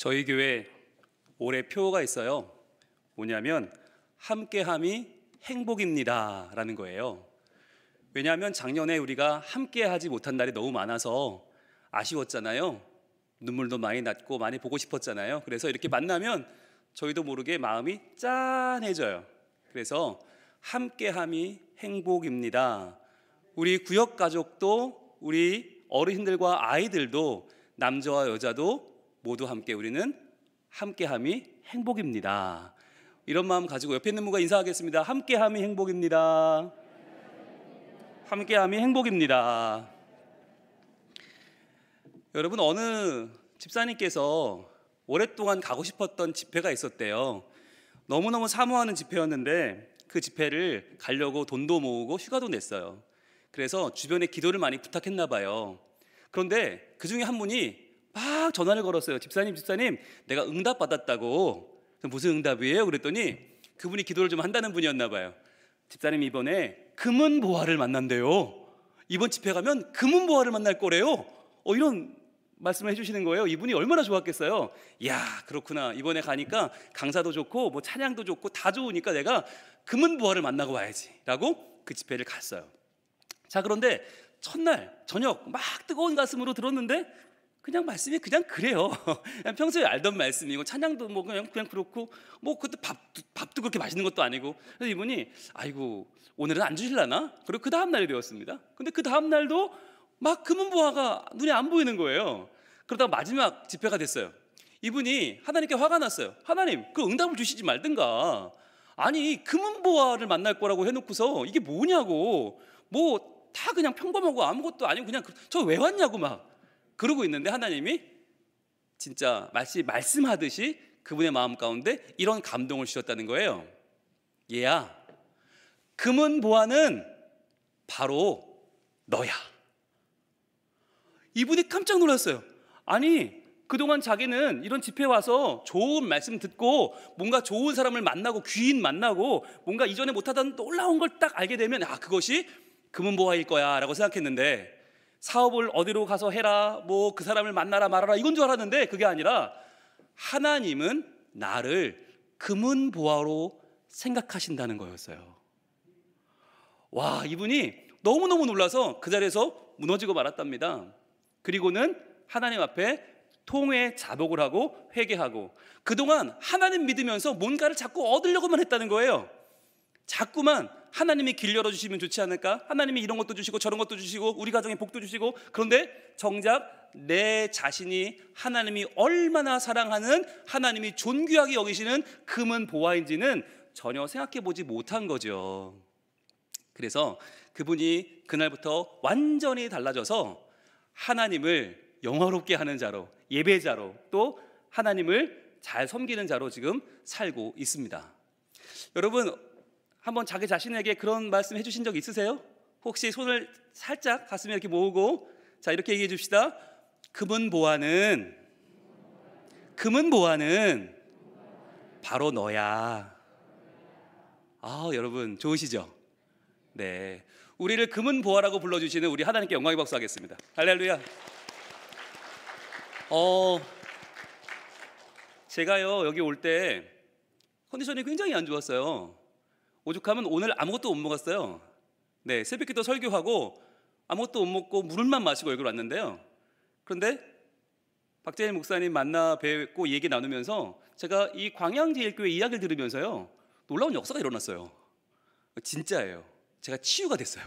저희 교회 올해 표가 있어요. 뭐냐면 함께함이 행복입니다 라는 거예요. 왜냐하면 작년에 우리가 함께하지 못한 날이 너무 많아서 아쉬웠잖아요. 눈물도 많이 났고 많이 보고 싶었잖아요. 그래서 이렇게 만나면 저희도 모르게 마음이 짠해져요. 그래서 함께함이 행복입니다. 우리 구역 가족도 우리 어르신들과 아이들도 남자와 여자도 모두 함께 우리는 함께함이 행복입니다. 이런 마음 가지고 옆에 있는 분과 인사하겠습니다. 함께함이 행복입니다. 함께함이 행복입니다. 여러분, 어느 집사님께서 오랫동안 가고 싶었던 집회가 있었대요. 너무너무 사모하는 집회였는데 그 집회를 가려고 돈도 모으고 휴가도 냈어요. 그래서 주변에 기도를 많이 부탁했나 봐요. 그런데 그 중에 한 분이 막 전화를 걸었어요. 집사님 내가 응답 받았다고. 무슨 응답이에요? 그랬더니 그분이 기도를 좀 한다는 분이었나 봐요. 집사님 이번에 금은보화를 만난대요. 이번 집회 가면 금은보화를 만날 거래요. 이런 말씀을 해주시는 거예요. 이분이 얼마나 좋았겠어요. 이야, 그렇구나. 이번에 가니까 강사도 좋고 뭐 찬양도 좋고 다 좋으니까 내가 금은보화를 만나고 와야지 라고 그 집회를 갔어요. 자, 그런데 첫날 저녁 막 뜨거운 가슴으로 들었는데 그냥 말씀이 그냥 그래요. 그냥 평소에 알던 말씀이고 찬양도 뭐 그냥 그렇고 뭐 그때 밥도 그렇게 맛있는 것도 아니고. 그래서 이분이 아이고 오늘은 안 주실라나? 그리고 그 다음 날이 되었습니다. 근데 그 다음 날도 막 금은보화가 눈에 안 보이는 거예요. 그러다가 마지막 집회가 됐어요. 이분이 하나님께 화가 났어요. 하나님, 그 응답을 주시지 말든가. 아니 금은보화를 만날 거라고 해놓고서 이게 뭐냐고. 뭐 다 그냥 평범하고 아무것도 아니고 그냥 저 왜 왔냐고 막 그러고 있는데 하나님이 진짜 말씀하듯이 그분의 마음 가운데 이런 감동을 주셨다는 거예요. 얘야, 금은보화는 바로 너야. 이분이 깜짝 놀랐어요. 아니 그동안 자기는 이런 집회 와서 좋은 말씀 듣고 뭔가 좋은 사람을 만나고 귀인 만나고 뭔가 이전에 못하던 놀라운 걸 딱 알게 되면 그것이 금은보화일 거야 라고 생각했는데 사업을 어디로 가서 해라 뭐 그 사람을 만나라 말아라 이건 줄 알았는데 그게 아니라 하나님은 나를 금은보화로 생각하신다는 거였어요. 와, 이분이 너무너무 놀라서 그 자리에서 무너지고 말았답니다. 그리고는 하나님 앞에 통회 자복을 하고 회개하고 그동안 하나님 믿으면서 뭔가를 자꾸 얻으려고만 했다는 거예요. 자꾸만 하나님이 길 열어주시면 좋지 않을까? 하나님이 이런 것도 주시고 저런 것도 주시고 우리 가정에 복도 주시고 그런데 정작 내 자신이 하나님이 얼마나 사랑하는 하나님이 존귀하게 여기시는 금은보화인지는 전혀 생각해 보지 못한 거죠. 그래서 그분이 그날부터 완전히 달라져서 하나님을 영화롭게 하는 자로 예배자로 또 하나님을 잘 섬기는 자로 지금 살고 있습니다. 여러분 한번 자기 자신에게 그런 말씀 해주신 적 있으세요? 혹시 손을 살짝 가슴에 이렇게 모으고 자 이렇게 얘기해 줍시다. 금은보화는 바로 너야. 여러분 좋으시죠? 네, 우리를 금은보화라고 불러주시는 우리 하나님께 영광의 박수 하겠습니다. 할렐루야. 제가요 여기 올 때 컨디션이 굉장히 안 좋았어요. 오죽하면 오늘 아무것도 못 먹었어요. 네, 새벽기도 설교하고 아무것도 못 먹고 물만 마시고 여기 왔는데요. 그런데 박재일 목사님 만나 뵙고 얘기 나누면서 제가 이 광양제일교회 이야기를 들으면서요 놀라운 역사가 일어났어요. 진짜예요. 제가 치유가 됐어요.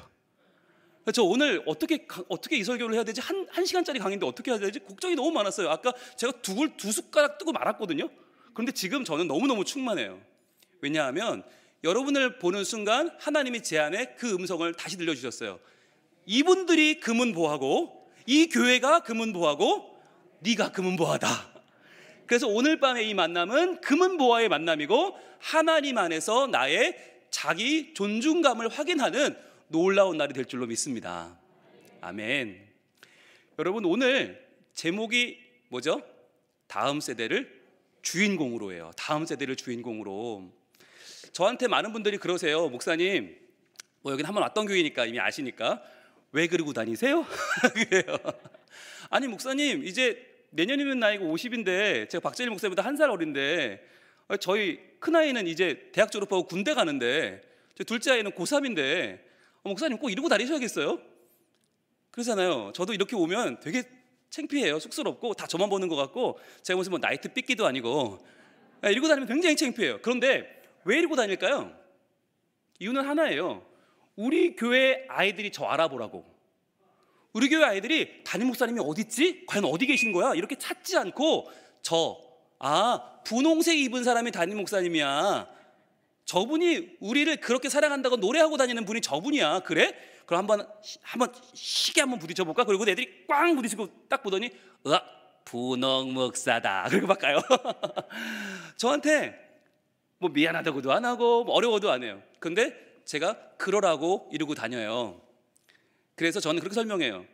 저 오늘 어떻게 이 설교를 해야 되지? 한 시간짜리 강의인데 어떻게 해야 되지? 걱정이 너무 많았어요. 아까 제가 두 숟가락 뜨고 말았거든요. 그런데 지금 저는 너무너무 충만해요. 왜냐하면 여러분을 보는 순간 하나님이 제 안에 그 음성을 다시 들려주셨어요. 이분들이 금은보화고 이 교회가 금은보화고 네가 금은보화다. 그래서 오늘 밤의 이 만남은 금은보화의 만남이고 하나님 안에서 나의 자기 존중감을 확인하는 놀라운 날이 될 줄로 믿습니다. 아멘. 여러분 오늘 제목이 뭐죠? 다음 세대를 주인공으로예요. 다음 세대를 주인공으로. 저한테 많은 분들이 그러세요. 목사님 뭐 여기는 한번 왔던 교회니까 이미 아시니까 왜 그러고 다니세요? 그래요. 아니 목사님 이제 내년이면 나이가 50인데 제가 박재림 목사님보다 한 살 어린데 저희 큰아이는 이제 대학 졸업하고 군대 가는데 저희 둘째 아이는 고3인데 목사님 꼭 이러고 다니셔야겠어요? 그러잖아요. 저도 이렇게 오면 되게 창피해요. 쑥스럽고 다 저만 보는 것 같고 제가 무슨 뭐 나이트 삐끼도 아니고 이러고 다니면 굉장히 창피해요. 그런데 왜 이러고 다닐까요? 이유는 하나예요. 우리 교회 아이들이 저 알아보라고. 우리 교회 아이들이 담임 목사님이 어디 있지? 과연 어디 계신 거야? 이렇게 찾지 않고 분홍색 입은 사람이 담임 목사님이야. 저분이 우리를 그렇게 사랑한다고 노래하고 다니는 분이 저분이야. 그래? 그럼 한번 시계 한번 부딪혀 볼까? 그리고 애들이 꽝 부딪히고 딱 보더니 분홍 목사다. 그리고 막 가요. 저한테 뭐 미안하다고도 안 하고 뭐 어려워도 안 해요. 근데 제가 그러라고 이러고 다녀요. 그래서 저는 그렇게 설명해요.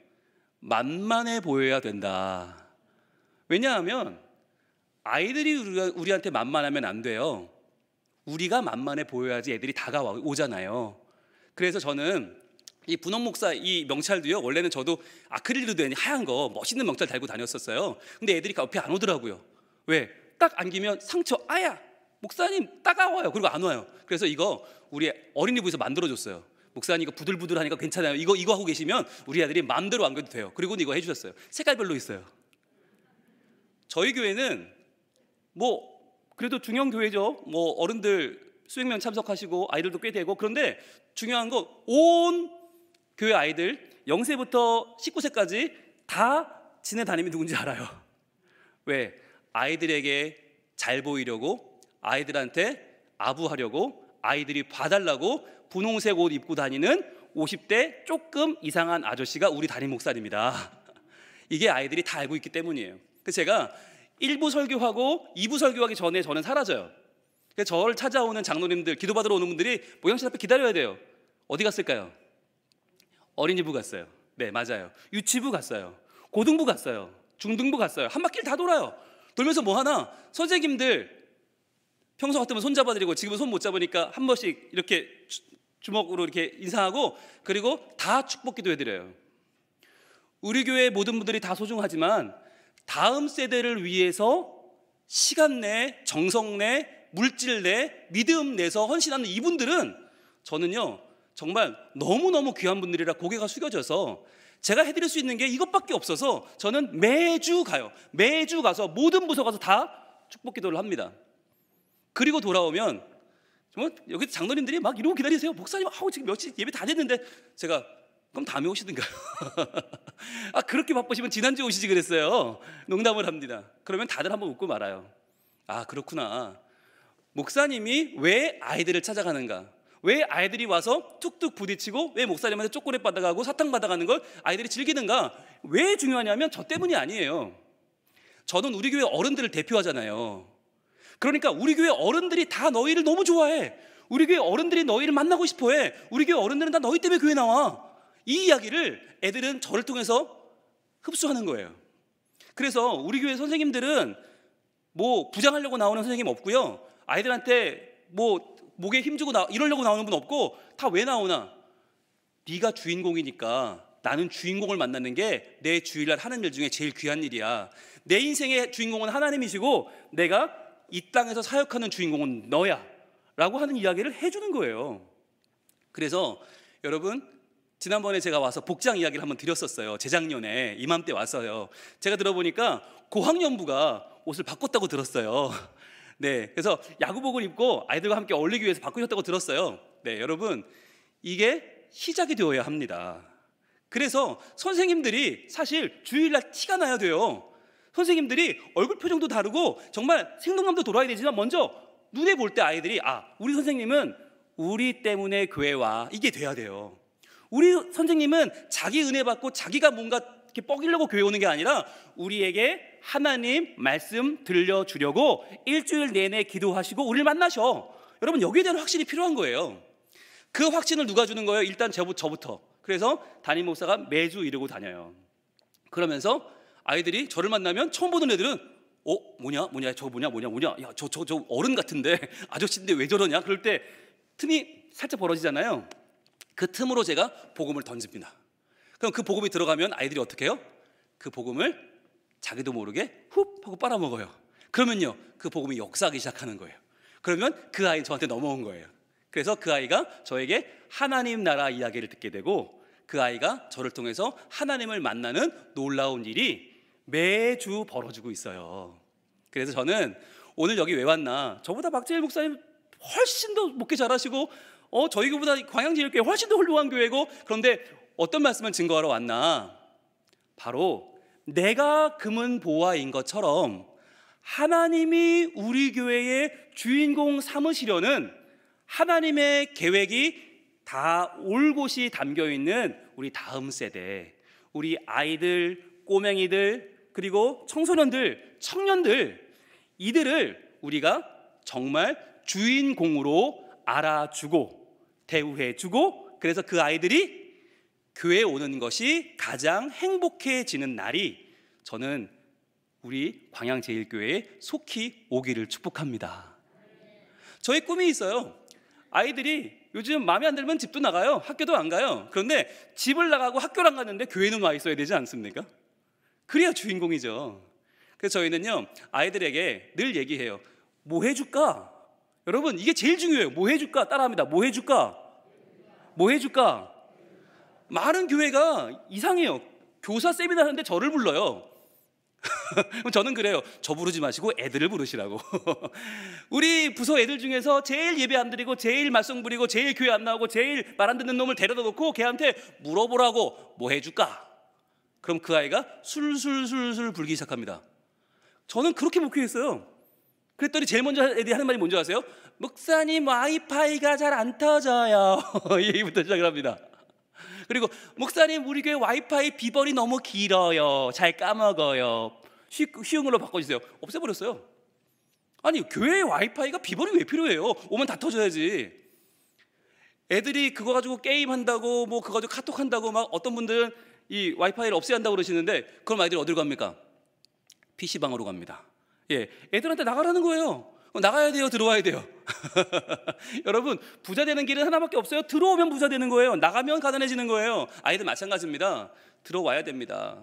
만만해 보여야 된다. 왜냐하면 아이들이 우리한테 만만하면 안 돼요. 우리가 만만해 보여야지 애들이 다가오잖아요. 그래서 저는 이 분홍 목사 이 명찰도요, 원래는 저도 아크릴로 된 하얀 거 멋있는 명찰 달고 다녔었어요. 근데 애들이 옆에 안 오더라고요. 왜? 딱 안기면 상처, 아야 목사님 따가워요. 그리고 안 와요. 그래서 이거 우리 어린이부에서 만들어줬어요. 목사님 이거 부들부들하니까 괜찮아요. 이거 하고 계시면 우리 아들이 마음대로 안겨도 돼요. 그리고 이거 해주셨어요. 색깔별로 있어요. 저희 교회는 뭐 그래도 중형 교회죠. 뭐 어른들 수행면 참석하시고 아이들도 꽤 되고, 그런데 중요한 거 온 교회 아이들 0세부터 19세까지 다 지내다님이 누군지 알아요. 왜? 아이들에게 잘 보이려고, 아이들한테 아부하려고, 아이들이 봐달라고 분홍색 옷 입고 다니는 50대 조금 이상한 아저씨가 우리 담임 목사님이다. 이게 아이들이 다 알고 있기 때문이에요. 그래서 제가 1부 설교하고 2부 설교하기 전에 저는 사라져요. 그래서 저를 찾아오는 장로님들, 기도받으러 오는 분들이 모양실 앞에 기다려야 돼요. 어디 갔을까요? 어린이부 갔어요. 네, 맞아요. 유치부 갔어요. 고등부 갔어요. 중등부 갔어요. 한 바퀴를 다 돌아요. 돌면서 뭐 하나? 선생님들 평소 같으면 손 잡아드리고 지금은 손 못 잡으니까 한 번씩 이렇게 주먹으로 이렇게 인사하고, 그리고 다 축복 기도해드려요. 우리 교회 모든 분들이 다 소중하지만 다음 세대를 위해서 시간 내, 정성 내, 물질 내, 믿음 내서 헌신하는 이분들은 저는요 정말 너무너무 귀한 분들이라 고개가 숙여져서 제가 해드릴 수 있는 게 이것밖에 없어서 저는 매주 가요. 매주 가서 모든 부서 가서 다 축복 기도를 합니다. 그리고 돌아오면 정말 여기 장로님들이 막 이러고 기다리세요. 목사님 지금 며칠 예배 다 됐는데, 제가 그럼 다음에 오시든가요. 그렇게 바쁘시면 지난주에 오시지 그랬어요. 농담을 합니다. 그러면 다들 한번 웃고 말아요. 그렇구나. 목사님이 왜 아이들을 찾아가는가, 왜 아이들이 와서 툭툭 부딪히고 왜 목사님한테 초콜릿 받아가고 사탕 받아가는 걸 아이들이 즐기는가, 왜 중요하냐면 저 때문이 아니에요. 저는 우리 교회 어른들을 대표하잖아요. 그러니까 우리 교회 어른들이 다 너희를 너무 좋아해. 우리 교회 어른들이 너희를 만나고 싶어해. 우리 교회 어른들은 다 너희 때문에 교회 나와. 이 이야기를 애들은 저를 통해서 흡수하는 거예요. 그래서 우리 교회 선생님들은 뭐 부장하려고 나오는 선생님 없고요, 아이들한테 뭐 목에 힘주고 이러려고 나오는 분 없고, 다 왜 나오나? 네가 주인공이니까 나는 주인공을 만나는 게 내 주일날 하는 일 중에 제일 귀한 일이야. 내 인생의 주인공은 하나님이시고 내가 이 땅에서 사역하는 주인공은 너야 라고 하는 이야기를 해주는 거예요. 그래서 여러분, 지난번에 제가 와서 복장 이야기를 한번 드렸었어요. 재작년에 이맘때 왔어요. 제가 들어보니까 고학년부가 옷을 바꿨다고 들었어요. 네, 그래서 야구복을 입고 아이들과 함께 어울리기 위해서 바꾸셨다고 들었어요. 네, 여러분, 이게 시작이 되어야 합니다. 그래서 선생님들이 사실 주일날 티가 나야 돼요. 선생님들이 얼굴 표정도 다르고 정말 생동감도 돌아야 되지만 먼저 눈에 볼 때 아이들이 우리 선생님은 우리 때문에 교회 와, 이게 돼야 돼요. 우리 선생님은 자기 은혜 받고 자기가 뭔가 이렇게 뻐기려고 교회 오는 게 아니라 우리에게 하나님 말씀 들려주려고 일주일 내내 기도하시고 우리를 만나셔. 여러분, 여기에 대한 확신이 필요한 거예요. 그 확신을 누가 주는 거예요? 일단 저부터. 그래서 담임 목사가 매주 이러고 다녀요. 그러면서 아이들이 저를 만나면 처음 보는 애들은 뭐냐 저거 뭐냐 야 저 어른 같은데 아저씨인데 왜 저러냐. 그럴 때 틈이 살짝 벌어지잖아요. 그 틈으로 제가 복음을 던집니다. 그럼 그 복음이 들어가면 아이들이 어떻게 해요? 그 복음을 자기도 모르게 훅 하고 빨아먹어요. 그러면요, 그 복음이 역사하기 시작하는 거예요. 그러면 그 아이는 저한테 넘어온 거예요. 그래서 그 아이가 저에게 하나님 나라 이야기를 듣게 되고, 그 아이가 저를 통해서 하나님을 만나는 놀라운 일이 매주 벌어지고 있어요. 그래서 저는 오늘 여기 왜 왔나, 저보다 박재일 목사님 훨씬 더 목회 잘하시고 저희 교보다 광양제일교회 훨씬 더 훌륭한 교회고, 그런데 어떤 말씀을 증거하러 왔나, 바로 내가 금은 보화인 것처럼 하나님이 우리 교회의 주인공 삼으시려는 하나님의 계획이 다 올곧이 담겨있는 우리 다음 세대, 우리 아이들, 꼬맹이들, 그리고 청소년들, 청년들, 이들을 우리가 정말 주인공으로 알아주고 대우해주고, 그래서 그 아이들이 교회에 오는 것이 가장 행복해지는 날이 저는 우리 광양제일교회에 속히 오기를 축복합니다. 저의 꿈이 있어요. 아이들이 요즘 마음에 안 들면 집도 나가요. 학교도 안 가요. 그런데 집을 나가고 학교를 안 갔는데 교회는 와 있어야 되지 않습니까? 그래야 주인공이죠. 그래서 저희는요, 아이들에게 늘 얘기해요. 뭐 해줄까? 여러분, 이게 제일 중요해요. 뭐 해줄까? 따라합니다. 뭐 해줄까? 뭐 해줄까? 많은 교회가 이상해요. 교사 세미나 하는데 저를 불러요. 저는 그래요. 저 부르지 마시고 애들을 부르시라고. 우리 부서 애들 중에서 제일 예배 안 드리고 제일 말썽 부리고 제일 교회 안 나오고 제일 말 안 듣는 놈을 데려다 놓고 걔한테 물어보라고, 뭐 해줄까? 그럼 그 아이가 술술술술 불기 시작합니다. 저는 그렇게 목회했어요. 그랬더니 제일 먼저 애들이 하는 말이 뭔지 아세요? 목사님, 와이파이가 잘 안 터져요. 이 얘기부터 시작을 합니다. 그리고 목사님, 우리 교회 와이파이 비번이 너무 길어요. 잘 까먹어요. 쉬운 걸로 바꿔주세요. 없애버렸어요. 아니, 교회에 와이파이가 비번이 왜 필요해요? 오면 다 터져야지. 애들이 그거 가지고 게임한다고, 뭐 그거 가지고 카톡한다고, 막 어떤 분들은 이 와이파이를 없애야 한다고 그러시는데, 그럼 아이들이 어디로 갑니까? PC방으로 갑니다. 예, 애들한테 나가라는 거예요. 나가야 돼요, 들어와야 돼요? 여러분, 부자 되는 길은 하나밖에 없어요. 들어오면 부자 되는 거예요. 나가면 가난해지는 거예요. 아이들 마찬가지입니다. 들어와야 됩니다.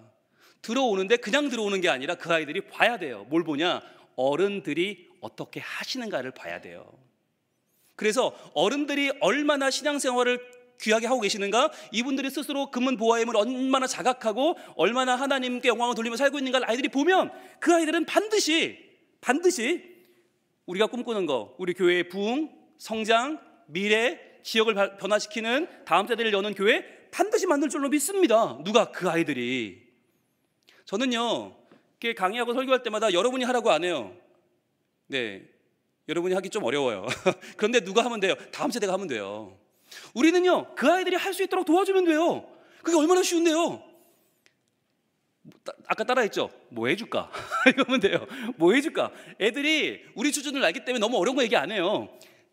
들어오는데 그냥 들어오는 게 아니라 그 아이들이 봐야 돼요. 뭘 보냐? 어른들이 어떻게 하시는가를 봐야 돼요. 그래서 어른들이 얼마나 신앙생활을 귀하게 하고 계시는가, 이분들이 스스로 금은 보화임을 얼마나 자각하고 얼마나 하나님께 영광을 돌리며 살고 있는가를 아이들이 보면, 그 아이들은 반드시 우리가 꿈꾸는 거, 우리 교회의 부흥, 성장, 미래, 지역을 변화시키는 다음 세대를 여는 교회 반드시 만들 줄로 믿습니다. 누가? 그 아이들이. 저는요, 강의하고 설교할 때마다 여러분이 하라고 안 해요. 네, 여러분이 하기 좀 어려워요. 그런데 누가 하면 돼요? 다음 세대가 하면 돼요. 우리는요, 그 아이들이 할 수 있도록 도와주면 돼요. 그게 얼마나 쉬운데요. 아까 따라했죠? 뭐 해줄까? 이거면 돼요. 뭐 해줄까? 애들이 우리 수준을 알기 때문에 너무 어려운 거 얘기 안 해요.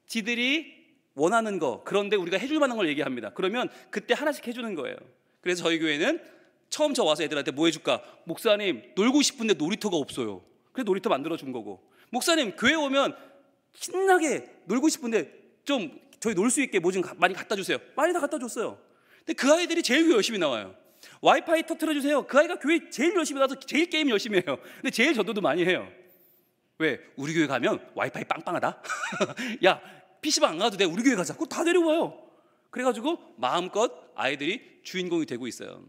지들이 원하는 거, 그런데 우리가 해줄 만한 걸 얘기합니다. 그러면 그때 하나씩 해주는 거예요. 그래서 저희 교회는 처음 저 와서 애들한테 뭐 해줄까? 목사님, 놀고 싶은데 놀이터가 없어요. 그래서 놀이터 만들어준 거고, 목사님, 교회 오면 신나게 놀고 싶은데 좀 저희 놀 수 있게 뭐 좀 많이 갖다 주세요. 많이 다 갖다 줬어요. 근데 그 아이들이 제일 교회 열심히 나와요. 와이파이 터트려 주세요. 그 아이가 교회 제일 열심히 나와서 제일 게임 열심히 해요. 근데 제일 전도도 많이 해요. 왜? 우리 교회 가면 와이파이 빵빵하다. 야, PC방 안 가도 돼. 우리 교회 가자. 그거 다 데려와요. 그래가지고 마음껏 아이들이 주인공이 되고 있어요.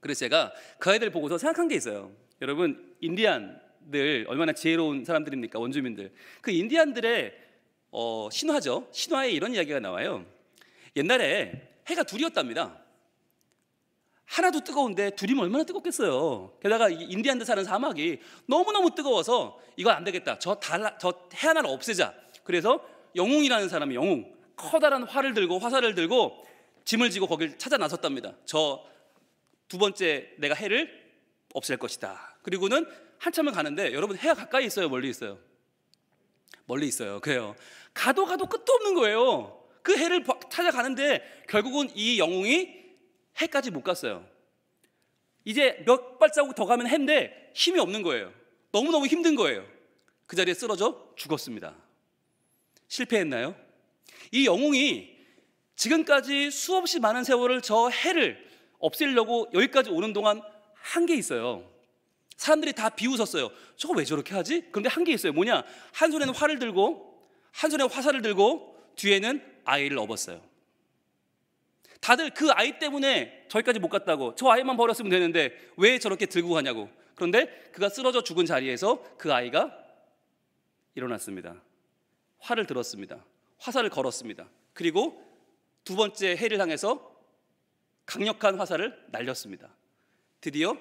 그래서 제가 그 아이들 보고서 생각한 게 있어요. 여러분, 인디안들 얼마나 지혜로운 사람들입니까? 원주민들. 그 인디안들의 신화죠. 신화에 이런 이야기가 나와요. 옛날에 해가 둘이었답니다. 하나도 뜨거운데 둘이면 얼마나 뜨겁겠어요. 게다가 인디안들 사는 사막이 너무너무 뜨거워서 이거 안 되겠다. 저 해 하나를 없애자. 그래서 영웅이라는 사람이, 영웅, 커다란 화살을 들고 짐을 지고 거길 찾아 나섰답니다. 저 두 번째 내가 해를 없앨 것이다. 그리고는 한참을 가는데, 여러분, 해가 가까이 있어요, 멀리 있어요? 멀리 있어요. 그래요. 가도 끝도 없는 거예요. 그 해를 찾아가는데 결국은 이 영웅이 해까지 못 갔어요. 이제 몇 발자국 더 가면 해인데 힘이 없는 거예요. 너무너무 힘든 거예요. 그 자리에 쓰러져 죽었습니다. 실패했나요? 이 영웅이 지금까지 수없이 많은 세월을 저 해를 없애려고 여기까지 오는 동안 한 게 있어요. 사람들이 다 비웃었어요. 저거 왜 저렇게 하지? 그런데 한 게 있어요. 뭐냐? 한 손에는 활을 들고 한 손에 화살을 들고 뒤에는 아이를 업었어요. 다들 그 아이 때문에 저기까지 못 갔다고, 저 아이만 버렸으면 되는데 왜 저렇게 들고 가냐고. 그런데 그가 쓰러져 죽은 자리에서 그 아이가 일어났습니다. 활을 들었습니다. 화살을 걸었습니다. 그리고 두 번째 해를 향해서 강력한 화살을 날렸습니다. 드디어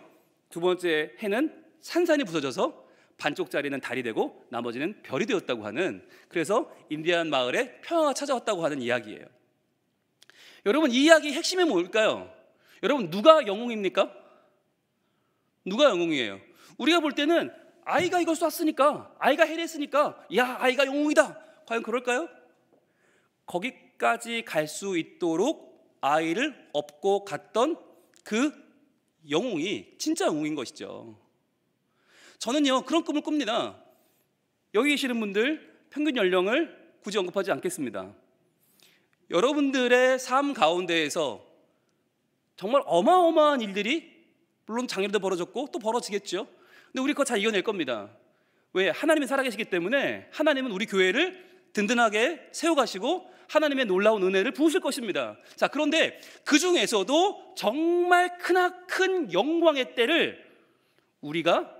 두 번째 해는 산산이 부서져서 반쪽짜리는 달이 되고 나머지는 별이 되었다고 하는, 그래서 인디안 마을에 평화가 찾아왔다고 하는 이야기예요. 여러분, 이 이야기의 핵심이 뭘까요? 여러분, 누가 영웅입니까? 누가 영웅이에요? 우리가 볼 때는 아이가 이걸 쐈으니까, 아이가 해냈으니까 야, 아이가 영웅이다. 과연 그럴까요? 거기까지 갈 수 있도록 아이를 업고 갔던 그 영웅이 진짜 영웅인 것이죠. 저는요, 그런 꿈을 꿉니다. 여기 계시는 분들 평균 연령을 굳이 언급하지 않겠습니다. 여러분들의 삶 가운데에서 정말 어마어마한 일들이 물론 작년에도 벌어졌고 또 벌어지겠죠. 근데 우리 그거 잘 이겨낼 겁니다. 왜? 하나님이 살아계시기 때문에 하나님은 우리 교회를 든든하게 세워가시고 하나님의 놀라운 은혜를 부으실 것입니다. 자, 그런데 그 중에서도 정말 크나큰 영광의 때를 우리가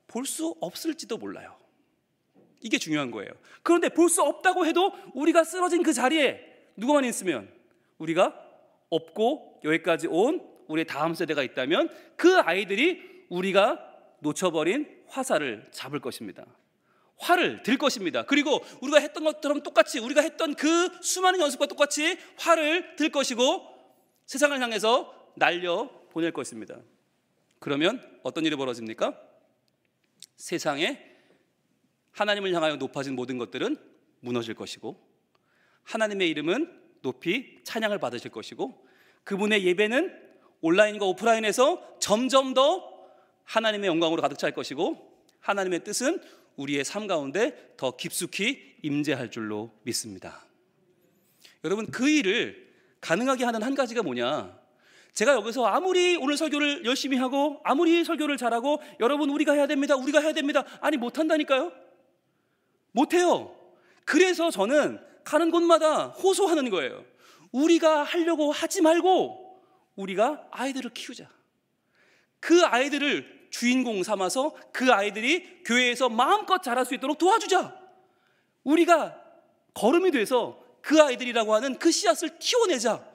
볼 수 없을지도 몰라요. 이게 중요한 거예요. 그런데 볼 수 없다고 해도 우리가 쓰러진 그 자리에 누구만 있으면, 우리가 업고 여기까지 온 우리의 다음 세대가 있다면 그 아이들이 우리가 놓쳐버린 화살을 잡을 것입니다. 활을 들 것입니다. 그리고 우리가 했던 것처럼 똑같이, 우리가 했던 그 수많은 연습과 똑같이 활을 들 것이고 세상을 향해서 날려 보낼 것입니다. 그러면 어떤 일이 벌어집니까? 세상에 하나님을 향하여 높아진 모든 것들은 무너질 것이고 하나님의 이름은 높이 찬양을 받으실 것이고 그분의 예배는 온라인과 오프라인에서 점점 더 하나님의 영광으로 가득 찰 것이고 하나님의 뜻은 우리의 삶 가운데 더 깊숙이 임재할 줄로 믿습니다. 여러분, 그 일을 가능하게 하는 한 가지가 뭐냐? 제가 여기서 아무리 오늘 설교를 열심히 하고 아무리 설교를 잘하고 여러분 우리가 해야 됩니다, 우리가 해야 됩니다, 아니 못한다니까요. 못해요. 그래서 저는 가는 곳마다 호소하는 거예요. 우리가 하려고 하지 말고 우리가 아이들을 키우자. 그 아이들을 주인공 삼아서 그 아이들이 교회에서 마음껏 자랄 수 있도록 도와주자. 우리가 걸음이 돼서 그 아이들이라고 하는 그 씨앗을 키워내자.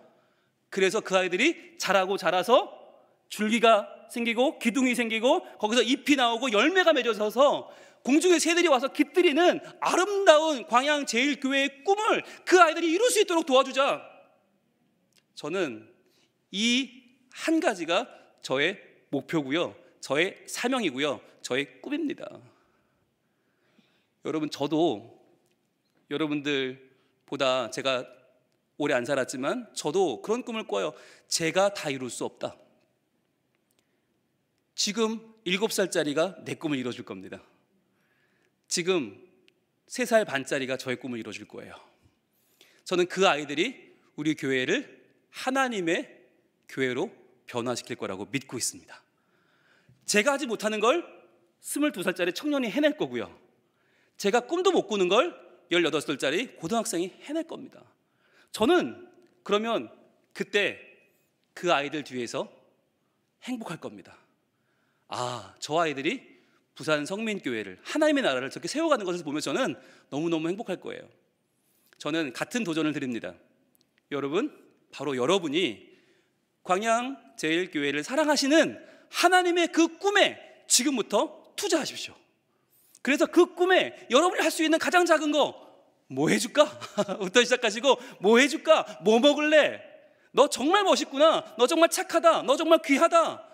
그래서 그 아이들이 자라고 자라서 줄기가 생기고 기둥이 생기고 거기서 잎이 나오고 열매가 맺어져서 공중의 새들이 와서 깃들이는 아름다운 광양제일교회의 꿈을 그 아이들이 이룰 수 있도록 도와주자. 저는 이 한 가지가 저의 목표고요, 저의 사명이고요, 저의 꿈입니다. 여러분, 저도 여러분들보다 제가 오래 안 살았지만 저도 그런 꿈을 꿔요. 제가 다 이룰 수 없다. 지금 7살짜리가 내 꿈을 이뤄줄 겁니다. 지금 3살 반짜리가 저의 꿈을 이뤄줄 거예요. 저는 그 아이들이 우리 교회를 하나님의 교회로 변화시킬 거라고 믿고 있습니다. 제가 하지 못하는 걸 22살짜리 청년이 해낼 거고요, 제가 꿈도 못 꾸는 걸 18살짜리 고등학생이 해낼 겁니다. 저는 그러면 그때 그 아이들 뒤에서 행복할 겁니다. 아, 저 아이들이 부산 성민교회를, 하나님의 나라를 저렇게 세워가는 것을 보면 저는 너무너무 행복할 거예요. 저는 같은 도전을 드립니다. 여러분, 바로 여러분이 광양제일교회를 사랑하시는 하나님의 그 꿈에 지금부터 투자하십시오. 그래서 그 꿈에 여러분이 할 수 있는 가장 작은 거, 뭐 해줄까? 부터 시작하시고, 뭐 해줄까? 뭐 먹을래? 너 정말 멋있구나. 너 정말 착하다. 너 정말 귀하다.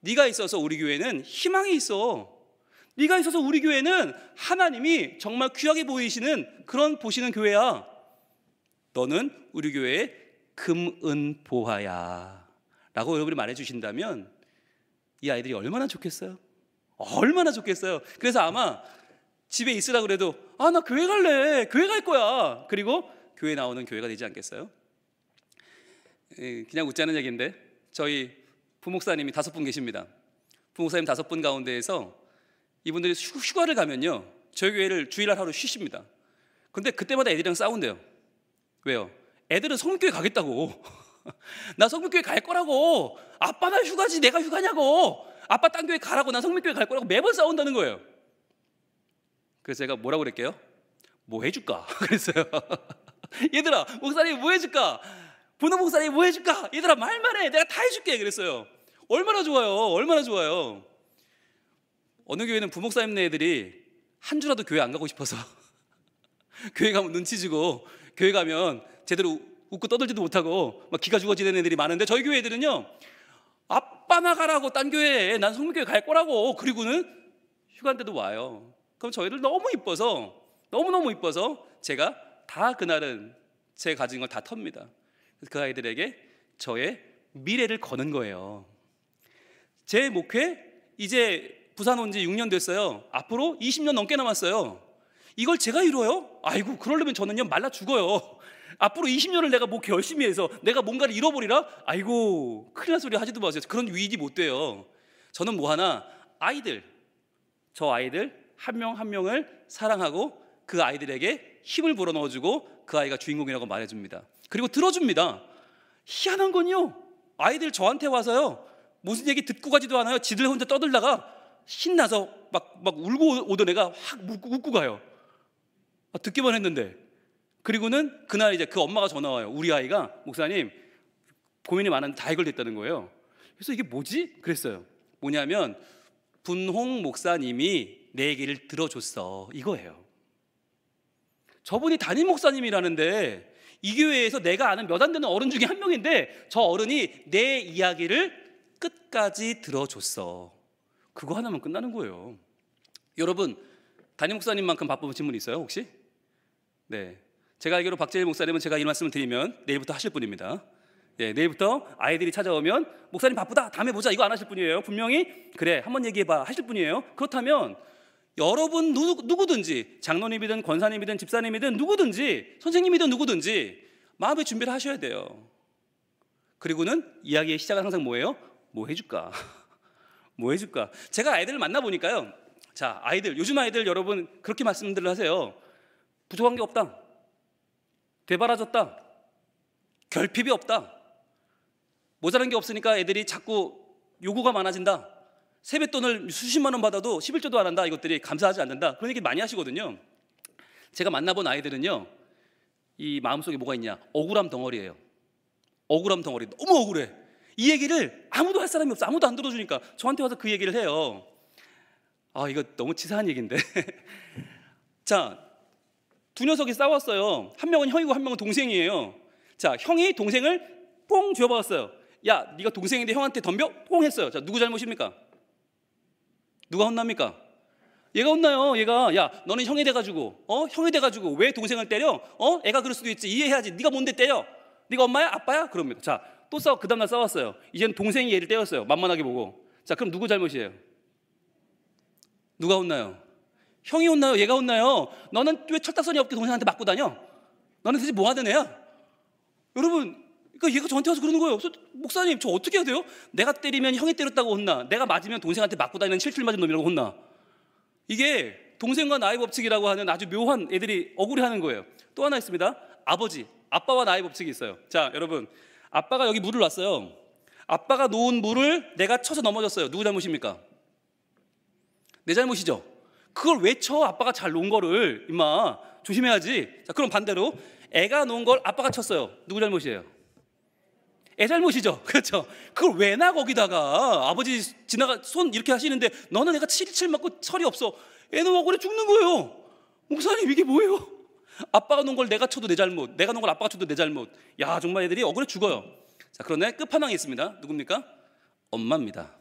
네가 있어서 우리 교회는 희망이 있어. 네가 있어서 우리 교회는 하나님이 정말 귀하게 보이시는 그런 보시는 교회야. 너는 우리 교회의 금은보화야 라고 여러분이 말해주신다면 이 아이들이 얼마나 좋겠어요? 얼마나 좋겠어요. 그래서 아마 집에 있으라 그래도 아, 나 교회 갈래, 교회 갈 거야. 그리고 교회 나오는 교회가 되지 않겠어요? 그냥 웃자는 얘기인데 저희 부목사님이 5분 계십니다. 부목사님 5분 가운데에서 이분들이 휴가를 가면요, 저희 교회를 주일날 하루 쉬십니다. 근데 그때마다 애들이랑 싸운대요. 왜요? 애들은 성민교회 가겠다고. 나 성민교회 갈 거라고. 아빠만 휴가지 내가 휴가냐고. 아빠 딴 교회 가라고. 난 성민교회 갈 거라고. 매번 싸운다는 거예요. 그래서 제가 뭐라고 그랬게요? 뭐 해줄까? 그랬어요. 얘들아, 목사님 뭐 해줄까? 분호 목사님 뭐 해줄까? 얘들아 말만 해. 내가 다 해줄게. 그랬어요. 얼마나 좋아요. 얼마나 좋아요. 어느 교회는 부목사님네 애들이 한 주라도 교회 안 가고 싶어서 교회 가면 눈치 주고, 교회 가면 제대로 웃고 떠들지도 못하고 막 기가 죽어지는 애들이 많은데, 저희 교회 애들은요, 아빠나 가라고. 딴 교회에. 난 성민교회 갈 거라고. 그리고는 휴가인데도 와요. 그럼 저희를 너무 이뻐서, 너무너무 이뻐서 제가 다 그날은 제 가진 걸 다 텁니다. 그 아이들에게 저의 미래를 거는 거예요. 제 목회 이제 부산 온 지 6년 됐어요. 앞으로 20년 넘게 남았어요. 이걸 제가 이뤄요? 아이고, 그러려면 저는요 말라 죽어요. 앞으로 20년을 내가 뭐 열심히 해서 내가 뭔가를 잃어버리라? 아이고, 큰일 날 소리 하지도 마세요. 그런 위기 못 돼요. 저는 뭐 하나, 저 아이들 한 명 한 명을 사랑하고 그 아이들에게 힘을 불어넣어주고 그 아이가 주인공이라고 말해줍니다. 그리고 들어줍니다. 희한한 건요, 아이들 저한테 와서요 무슨 얘기 듣고 가지도 않아요. 지들 혼자 떠들다가 신나서 막 울고 오던 애가 확 웃고 가요. 듣기만 했는데. 그리고는 그날 이제 그 엄마가 전화 와요. 우리 아이가 목사님 고민이 많은데 다 해결됐다는 거예요. 그래서 이게 뭐지? 그랬어요. 뭐냐면 분홍 목사님이 내 얘기를 들어줬어, 이거예요. 저분이 담임 목사님이라는데, 이 교회에서 내가 아는 몇 안 되는 어른 중에 한 명인데 저 어른이 내 이야기를 끝까지 들어줬어. 그거 하나면 끝나는 거예요. 여러분, 담임 목사님만큼 바쁘신 분 있어요 혹시? 네, 제가 알기로 박재일 목사님은 제가 이 말씀을 드리면 내일부터 하실 분입니다. 네, 내일부터 아이들이 찾아오면 목사님 바쁘다, 다음에 보자, 이거 안 하실 분이에요. 분명히 그래 한번 얘기해봐 하실 분이에요. 그렇다면 여러분 누구든지, 장로님이든 권사님이든 집사님이든 누구든지 선생님이든 누구든지 마음의 준비를 하셔야 돼요. 그리고는 이야기의 시작은 항상 뭐예요? 뭐 해줄까? 뭐 해줄까? 제가 아이들을 만나보니까요, 자, 아이들, 요즘 아이들 여러분 그렇게 말씀들을 하세요. 부족한 게 없다, 되바라졌다, 결핍이 없다, 모자란 게 없으니까 애들이 자꾸 요구가 많아진다, 세뱃돈을 수십만 원 받아도 11조도 안 한다, 이것들이 감사하지 않는다, 그런 얘기 많이 하시거든요. 제가 만나본 아이들은요, 이 마음속에 뭐가 있냐? 억울함 덩어리예요. 억울함 덩어리. 너무 억울해. 이 얘기를 아무도 할 사람이 없어. 아무도 안 들어주니까 저한테 와서 그 얘기를 해요. 이거 너무 치사한 얘기인데 자, 두 녀석이 싸웠어요. 한 명은 형이고 한 명은 동생이에요. 자, 형이 동생을 뽕 쥐어박았어요. 야, 네가 동생인데 형한테 덤벼? 뽕 했어요. 자, 누구 잘못입니까? 누가 혼납니까? 얘가 혼나요. 얘가, 야, 너는 형이 돼가지고 형이 돼가지고 왜 동생을 때려? 애가 그럴 수도 있지, 이해해야지. 네가 뭔데 때려? 네가 엄마야? 아빠야? 그럽니다. 자, 또 그 다음날 싸웠어요. 이제는 동생이 얘를 때렸어요. 만만하게 보고. 자, 그럼 누구 잘못이에요? 누가 혼나요? 형이 혼나요? 얘가 혼나요? 너는 왜 철딱서니 없게 동생한테 맞고 다녀? 너는 대체 뭐 하는 애야? 여러분, 그러니까 얘가 저한테 와서 그러는 거예요. 그래서 목사님, 저 어떻게 해야 돼요? 내가 때리면 형이 때렸다고 혼나, 내가 맞으면 동생한테 맞고 다니는 실질 맞은 놈이라고 혼나. 이게 동생과 나의 법칙이라고 하는 아주 묘한 애들이 억울해하는 거예요. 또 하나 있습니다. 아빠와 나의 법칙이 있어요. 자, 여러분, 아빠가 여기 물을 놨어요. 아빠가 놓은 물을 내가 쳐서 넘어졌어요. 누구 잘못입니까? 내 잘못이죠. 그걸 왜 쳐? 아빠가 잘 놓은 거를. 임마, 조심해야지. 자, 그럼 반대로 애가 놓은 걸 아빠가 쳤어요. 누구 잘못이에요? 애 잘못이죠. 그렇죠. 그걸 왜 나 거기다가. 아버지 손 이렇게 하시는데 너는 애가 칠 맞고 철이 없어. 애는 억울해 죽는 거예요. 목사님, 이게 뭐예요? 아빠가 놓은 걸 내가 쳐도 내 잘못, 내가 놓은 걸 아빠가 쳐도 내 잘못. 야, 정말 애들이 억울해 죽어요. 자, 그런데 끝판왕이 있습니다. 누굽니까? 엄마입니다.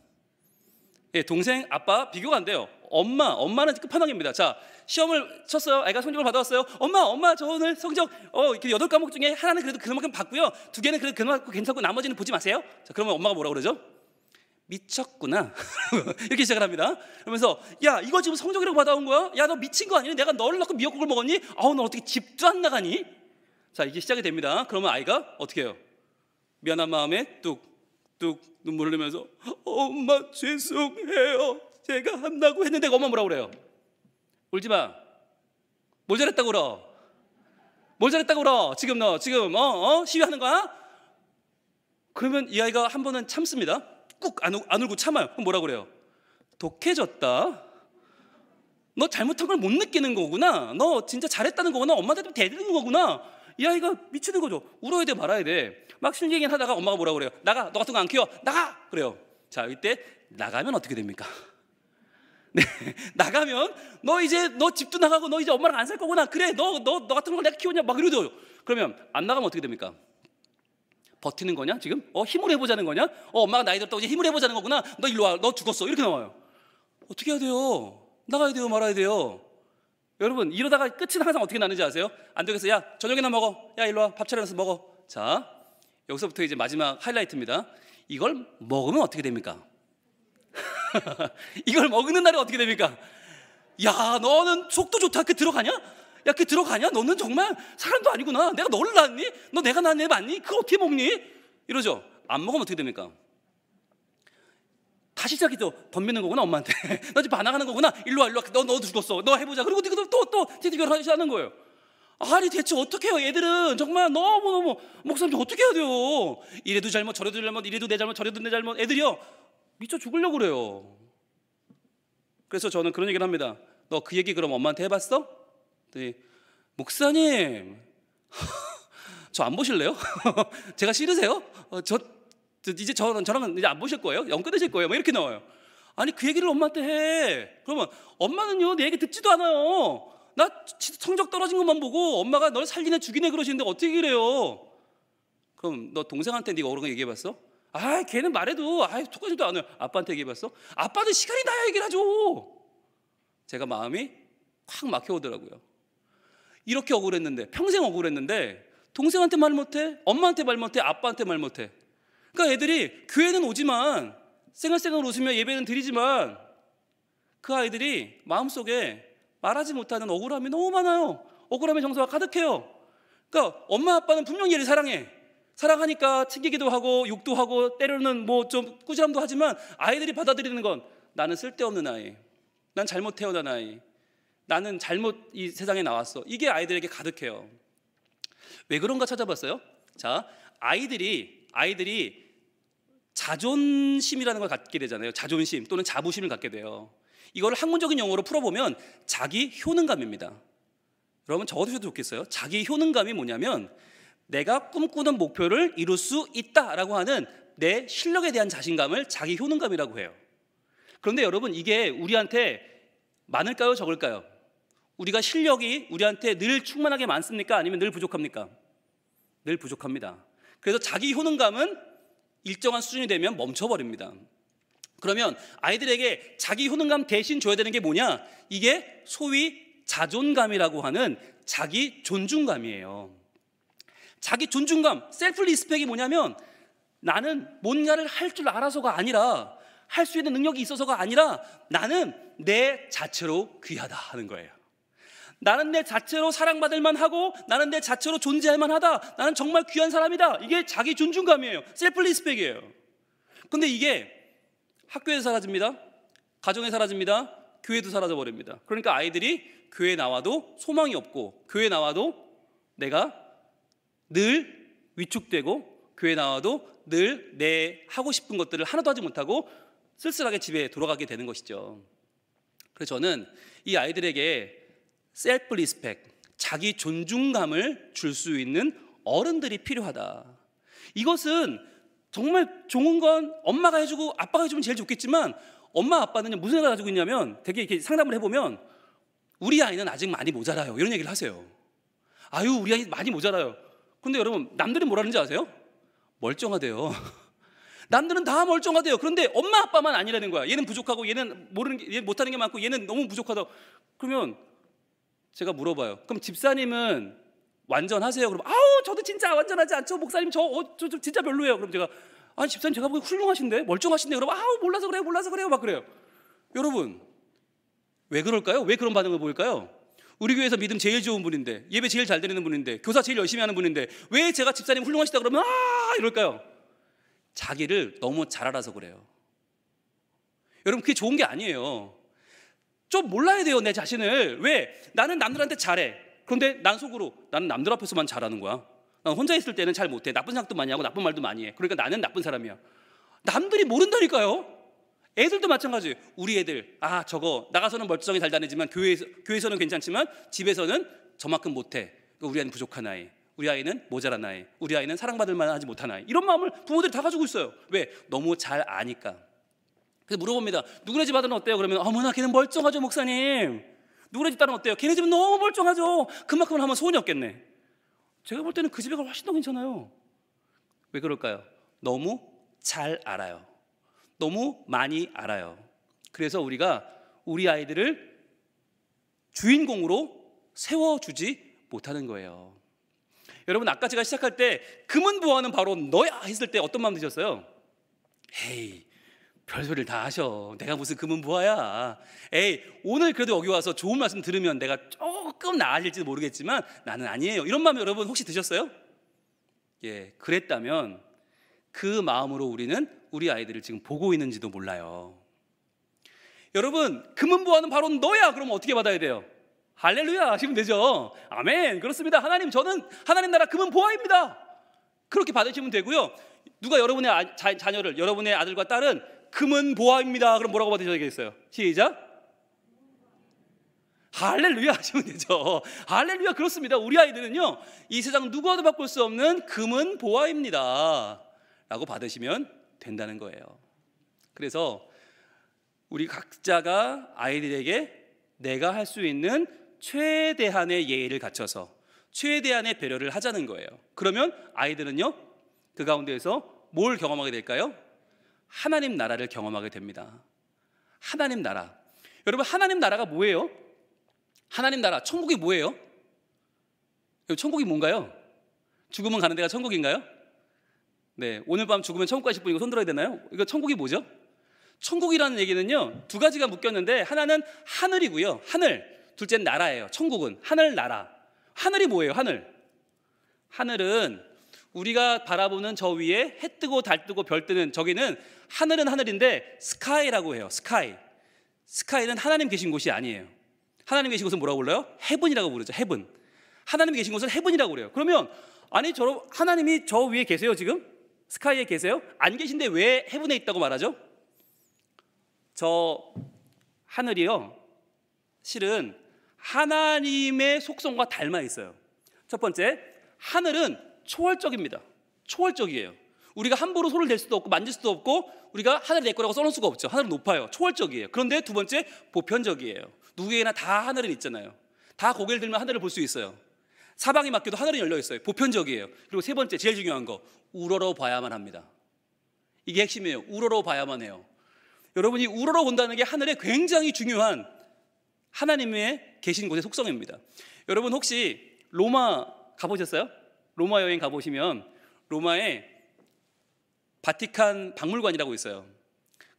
예, 동생, 아빠 비교가 안 돼요. 엄마는 끝판왕입니다. 자, 시험을 쳤어요. 아이가 성적을 받아왔어요. 엄마, 저 오늘 성적 8과목 중에 하나는 그래도 그만큼 받고요, 2개는 그래도 그만큼 괜찮고 나머지는 보지 마세요. 자, 그러면 엄마가 뭐라고 그러죠? 미쳤구나. 이렇게 시작을 합니다. 그러면서, 야, 이거 지금 성적이라고 받아온 거야? 야, 너 미친 거 아니니? 내가 너를 낳고 미역국을 먹었니? 너 어떻게 집도 안 나가니? 자, 이게 시작이 됩니다. 그러면 아이가 어떻게 해요? 미안한 마음에 뚝 뚝 눈물 흘리면서 엄마 죄송해요. 제가 한다고 했는데 엄마 뭐라고 그래요? 울지 마. 뭘 잘했다고 울어? 뭘 잘했다고 울어? 지금 너 지금 시위하는 거야? 그러면 이 아이가 한 번은 참습니다. 꾹 안 울고 참아요. 그럼 뭐라고 그래요? 독해졌다. 너 잘못한 걸 못 느끼는 거구나. 너 진짜 잘했다는 거구나. 엄마한테 좀 대드는 거구나. 이 아이가 미치는 거죠. 울어야 돼 말아야 돼. 막 실갱이 하다가 엄마가 뭐라고 그래요? 나가. 너 같은 거 안 키워. 나가. 그래요. 자, 이때 나가면 어떻게 됩니까? 네, 나가면 너 집도 나가고 너 이제 엄마랑 안 살 거구나. 그래, 너 같은 걸 내가 키우냐 막 이러죠. 그러면 안 나가면 어떻게 됩니까? 버티는 거냐 지금? 힘을 해보자는 거냐? 엄마가 나이 들었다고 이제 힘을 해보자는 거구나. 너 일로 와. 너 죽었어. 이렇게 나와요. 어떻게 해야 돼요? 나가야 돼요? 말아야 돼요? 여러분, 이러다가 끝은 항상 어떻게 나는지 아세요? 안 되겠어. 야, 저녁이나 먹어. 야, 일로 와. 밥 차려서 먹어. 자, 여기서부터 이제 마지막 하이라이트입니다. 이걸 먹으면 어떻게 됩니까? 이걸 먹는 날이 어떻게 됩니까? 야, 너는 속도 좋다. 그 들어가냐? 야, 그 들어가냐? 너는 정말 사람도 아니구나. 내가 너를 낳았니? 너 내가 낳은 애 맞니? 그거 어떻게 먹니? 이러죠. 안 먹으면 어떻게 됩니까? 다시 시작이죠. 덤비는 거구나 엄마한테. 너 지금 반항하는 거구나. 일로 와. 너 죽었어. 너 해보자. 그리고 또 재대결 하는 거예요. 아니 대체 어떻게 해요? 얘들은 정말 너무 목사님 어떻게 해야 돼요? 이래도 잘못 저래도 잘못 이래도 내 잘못 저래도 내 잘못. 애들이요 미쳐 죽으려고 그래요. 그래서 저는 그런 얘기를 합니다. 너 그 얘기 그럼 엄마한테 해봤어? 네. 목사님 저 안 보실래요? 제가 싫으세요? 이제 저랑은 이제 안 보실 거예요? 영 끊으실 거예요? 뭐 이렇게 나와요. 아니 그 얘기를 엄마한테 해. 그러면 엄마는요 내 얘기 듣지도 않아요. 나 성적 떨어진 것만 보고 엄마가 널 살리네 죽이네 그러시는데 어떻게 이래요? 그럼 너 동생한테 네가 그런 거 얘기해봤어? 아 걔는 말해도 똑같지도 않아요. 아빠한테 얘기해봤어? 아빠는 시간이 나야 얘기를 하죠. 제가 마음이 확 막혀오더라고요. 이렇게 억울했는데 평생 억울했는데 동생한테 말 못해, 엄마한테 말 못해, 아빠한테 말 못해. 그러니까 애들이 교회는 오지만 쌩얼쌩얼 웃으며 예배는 드리지만 그 아이들이 마음속에 말하지 못하는 억울함이 너무 많아요. 억울함의 정서가 가득해요. 그러니까 엄마 아빠는 분명히 얘를 사랑하니까 챙기기도 하고 욕도 하고 때로는 뭐 좀 꾸지람도 하지만 아이들이 받아들이는 건 나는 쓸데없는 아이, 난 잘못 태어난 아이, 나는 잘못 이 세상에 나왔어. 이게 아이들에게 가득해요. 왜 그런가 찾아봤어요. 자, 아이들이 자존심이라는 걸 갖게 되잖아요. 자존심 또는 자부심을 갖게 돼요. 이걸 학문적인 용어로 풀어보면 자기 효능감입니다. 여러분 적어두셔도 좋겠어요. 자기 효능감이 뭐냐면 내가 꿈꾸는 목표를 이룰 수 있다라고 하는 내 실력에 대한 자신감을 자기 효능감이라고 해요. 그런데 여러분 이게 우리한테 많을까요? 적을까요? 우리가 실력이 우리한테 늘 충만하게 많습니까? 아니면 늘 부족합니까? 늘 부족합니다. 그래서 자기 효능감은 일정한 수준이 되면 멈춰버립니다. 그러면 아이들에게 자기 효능감 대신 줘야 되는 게 뭐냐? 이게 소위 자존감이라고 하는 자기 존중감이에요. 자기 존중감, 셀프 리스펙이 뭐냐면 나는 뭔가를 할 줄 알아서가 아니라 할 수 있는 능력이 있어서가 아니라 나는 내 자체로 귀하다 하는 거예요. 나는 내 자체로 사랑받을 만하고 나는 내 자체로 존재할 만하다. 나는 정말 귀한 사람이다. 이게 자기 존중감이에요. 셀프 리스펙이에요. 근데 이게 학교에서 사라집니다. 가정에 사라집니다. 교회도 사라져버립니다. 그러니까 아이들이 교회에 나와도 소망이 없고 교회에 나와도 내가 늘 위축되고 교회에 나와도 늘 내 하고 싶은 것들을 하나도 하지 못하고 쓸쓸하게 집에 돌아가게 되는 것이죠. 그래서 저는 이 아이들에게 셀프 리스펙, 자기 존중감을 줄 수 있는 어른들이 필요하다. 이것은 정말 좋은 건 엄마가 해주고 아빠가 해주면 제일 좋겠지만 엄마 아빠는 무슨 생각을 가지고 있냐면 되게 이렇게 상담을 해보면 우리 아이는 아직 많이 모자라요 이런 얘기를 하세요. 아유 우리 아이 많이 모자라요. 근데 여러분 남들은 뭐라는지 아세요? 멀쩡하대요. 남들은 다 멀쩡하대요. 그런데 엄마 아빠만 아니라는 거야. 얘는 부족하고 얘는 얘 못하는 게 많고 얘는 너무 부족하다. 그러면 제가 물어봐요. 그럼 집사님은 완전하세요? 그럼 아우 저도 진짜 완전하지 않죠. 목사님 저 진짜 별로예요. 그럼 제가 아니 집사님 제가 보기 훌륭하신데 멀쩡하신데 그럼 아우 몰라서 그래요 막 그래요. 여러분 왜 그럴까요? 왜 그런 반응을 보일까요? 우리 교회에서 믿음 제일 좋은 분인데 예배 제일 잘 드리는 분인데 교사 제일 열심히 하는 분인데 왜 제가 집사님 훌륭하시다 그러면 이럴까요? 자기를 너무 잘 알아서 그래요. 여러분, 그게 좋은 게 아니에요. 좀 몰라야 돼요, 내 자신을. 왜? 나는 남들한테 잘해. 그런데 난 속으로 나는 남들 앞에서만 잘하는 거야. 난 혼자 있을 때는 잘 못해. 나쁜 생각도 많이 하고 나쁜 말도 많이 해. 그러니까 나는 나쁜 사람이야. 남들이 모른다니까요. 애들도 마찬가지예요. 우리 애들, 저거 나가서는 멀쩡히 잘 다니지만 교회에서는 괜찮지만 집에서는 저만큼 못해. 우리 아이는 부족한 아이, 우리 아이는 모자란 아이, 우리 아이는 사랑받을 만하지 못한 아이. 이런 마음을 부모들이 다 가지고 있어요. 왜? 너무 잘 아니까. 그래서 물어봅니다. 누구네 집 아들은 어때요? 그러면 어머나 걔는 멀쩡하죠 목사님. 누구네 집 딸은 어때요? 걔네 집은 너무 멀쩡하죠. 그만큼은 하면 소원이 없겠네. 제가 볼 때는 그 집애가 훨씬 더 괜찮아요. 왜 그럴까요? 너무 잘 알아요. 너무 많이 알아요. 그래서 우리가 우리 아이들을 주인공으로 세워주지 못하는 거예요. 여러분, 아까 제가 시작할 때 금은 보화는 바로 너야 했을 때 어떤 마음 드셨어요? 에이, 별소리를 다 하셔. 내가 무슨 금은 보화야. 에이, 오늘 그래도 여기 와서 좋은 말씀 들으면 내가 조금 나아질지도 모르겠지만 나는 아니에요. 이런 마음 여러분 혹시 드셨어요? 예, 그랬다면 그 마음으로 우리는 우리 아이들을 지금 보고 있는지도 몰라요. 여러분, 금은 보화는 바로 너야. 그러면 어떻게 받아야 돼요? 할렐루야 하시면 되죠. 아멘. 그렇습니다. 하나님, 저는 하나님 나라 금은 보화입니다. 그렇게 받으시면 되고요. 누가 여러분의 자녀를, 여러분의 아들과 딸은 금은 보화입니다. 그럼 뭐라고 받으셔야겠어요? 시작. 할렐루야 하시면 되죠. 할렐루야. 그렇습니다. 우리 아이들은요, 이 세상 누구와도 바꿀 수 없는 금은 보화입니다 라고 받으시면 된다는 거예요. 그래서 우리 각자가 아이들에게 내가 할 수 있는 최대한의 예의를 갖춰서 최대한의 배려를 하자는 거예요. 그러면 아이들은요, 그 가운데에서 뭘 경험하게 될까요? 하나님 나라를 경험하게 됩니다. 하나님 나라. 여러분, 하나님 나라가 뭐예요? 하나님 나라, 천국이 뭐예요? 천국이 뭔가요? 죽으면 가는 데가 천국인가요? 네, 오늘 밤 죽으면 천국 가실 분 이거 손 들어야 되나요? 이거 천국이 뭐죠? 천국이라는 얘기는요, 두 가지가 묶였는데 하나는 하늘이고요, 하늘. 둘째는 나라예요. 천국은 하늘나라. 하늘이 뭐예요? 하늘은 우리가 바라보는 저 위에 해 뜨고 달 뜨고 별 뜨는 저기는 하늘은 하늘인데 스카이라고 해요. 스카이는 하나님 계신 곳이 아니에요. 하나님 계신 곳은 뭐라고 불러요? 헤븐이라고 부르죠. 헤븐. 하나님 계신 곳은 헤븐이라고 그래요. 그러면 아니, 하나님이 저 위에 계세요? 지금? 스카이에 계세요? 안 계신데 왜 헤븐에 있다고 말하죠? 저 하늘이요, 실은 하나님의 속성과 닮아 있어요. 첫 번째, 하늘은 초월적입니다. 초월적이에요. 우리가 함부로 손을 댈 수도 없고 만질 수도 없고 우리가 하늘이 내 거라고 써놓을 수가 없죠. 하늘은 높아요. 초월적이에요. 그런데 두 번째, 보편적이에요. 누구에게나 다 하늘은 있잖아요. 다 고개를 들면 하늘을 볼 수 있어요. 사방이 맡겨도 하늘은 열려 있어요. 보편적이에요. 그리고 세 번째, 제일 중요한 거, 우러러 봐야만 합니다. 이게 핵심이에요. 우러러 봐야만 해요. 여러분이 우러러 본다는 게 하늘에 굉장히 중요한 하나님의 계신 곳의 속성입니다. 여러분 혹시 로마 가보셨어요? 로마 여행 가보시면 로마에 바티칸 박물관이라고 있어요.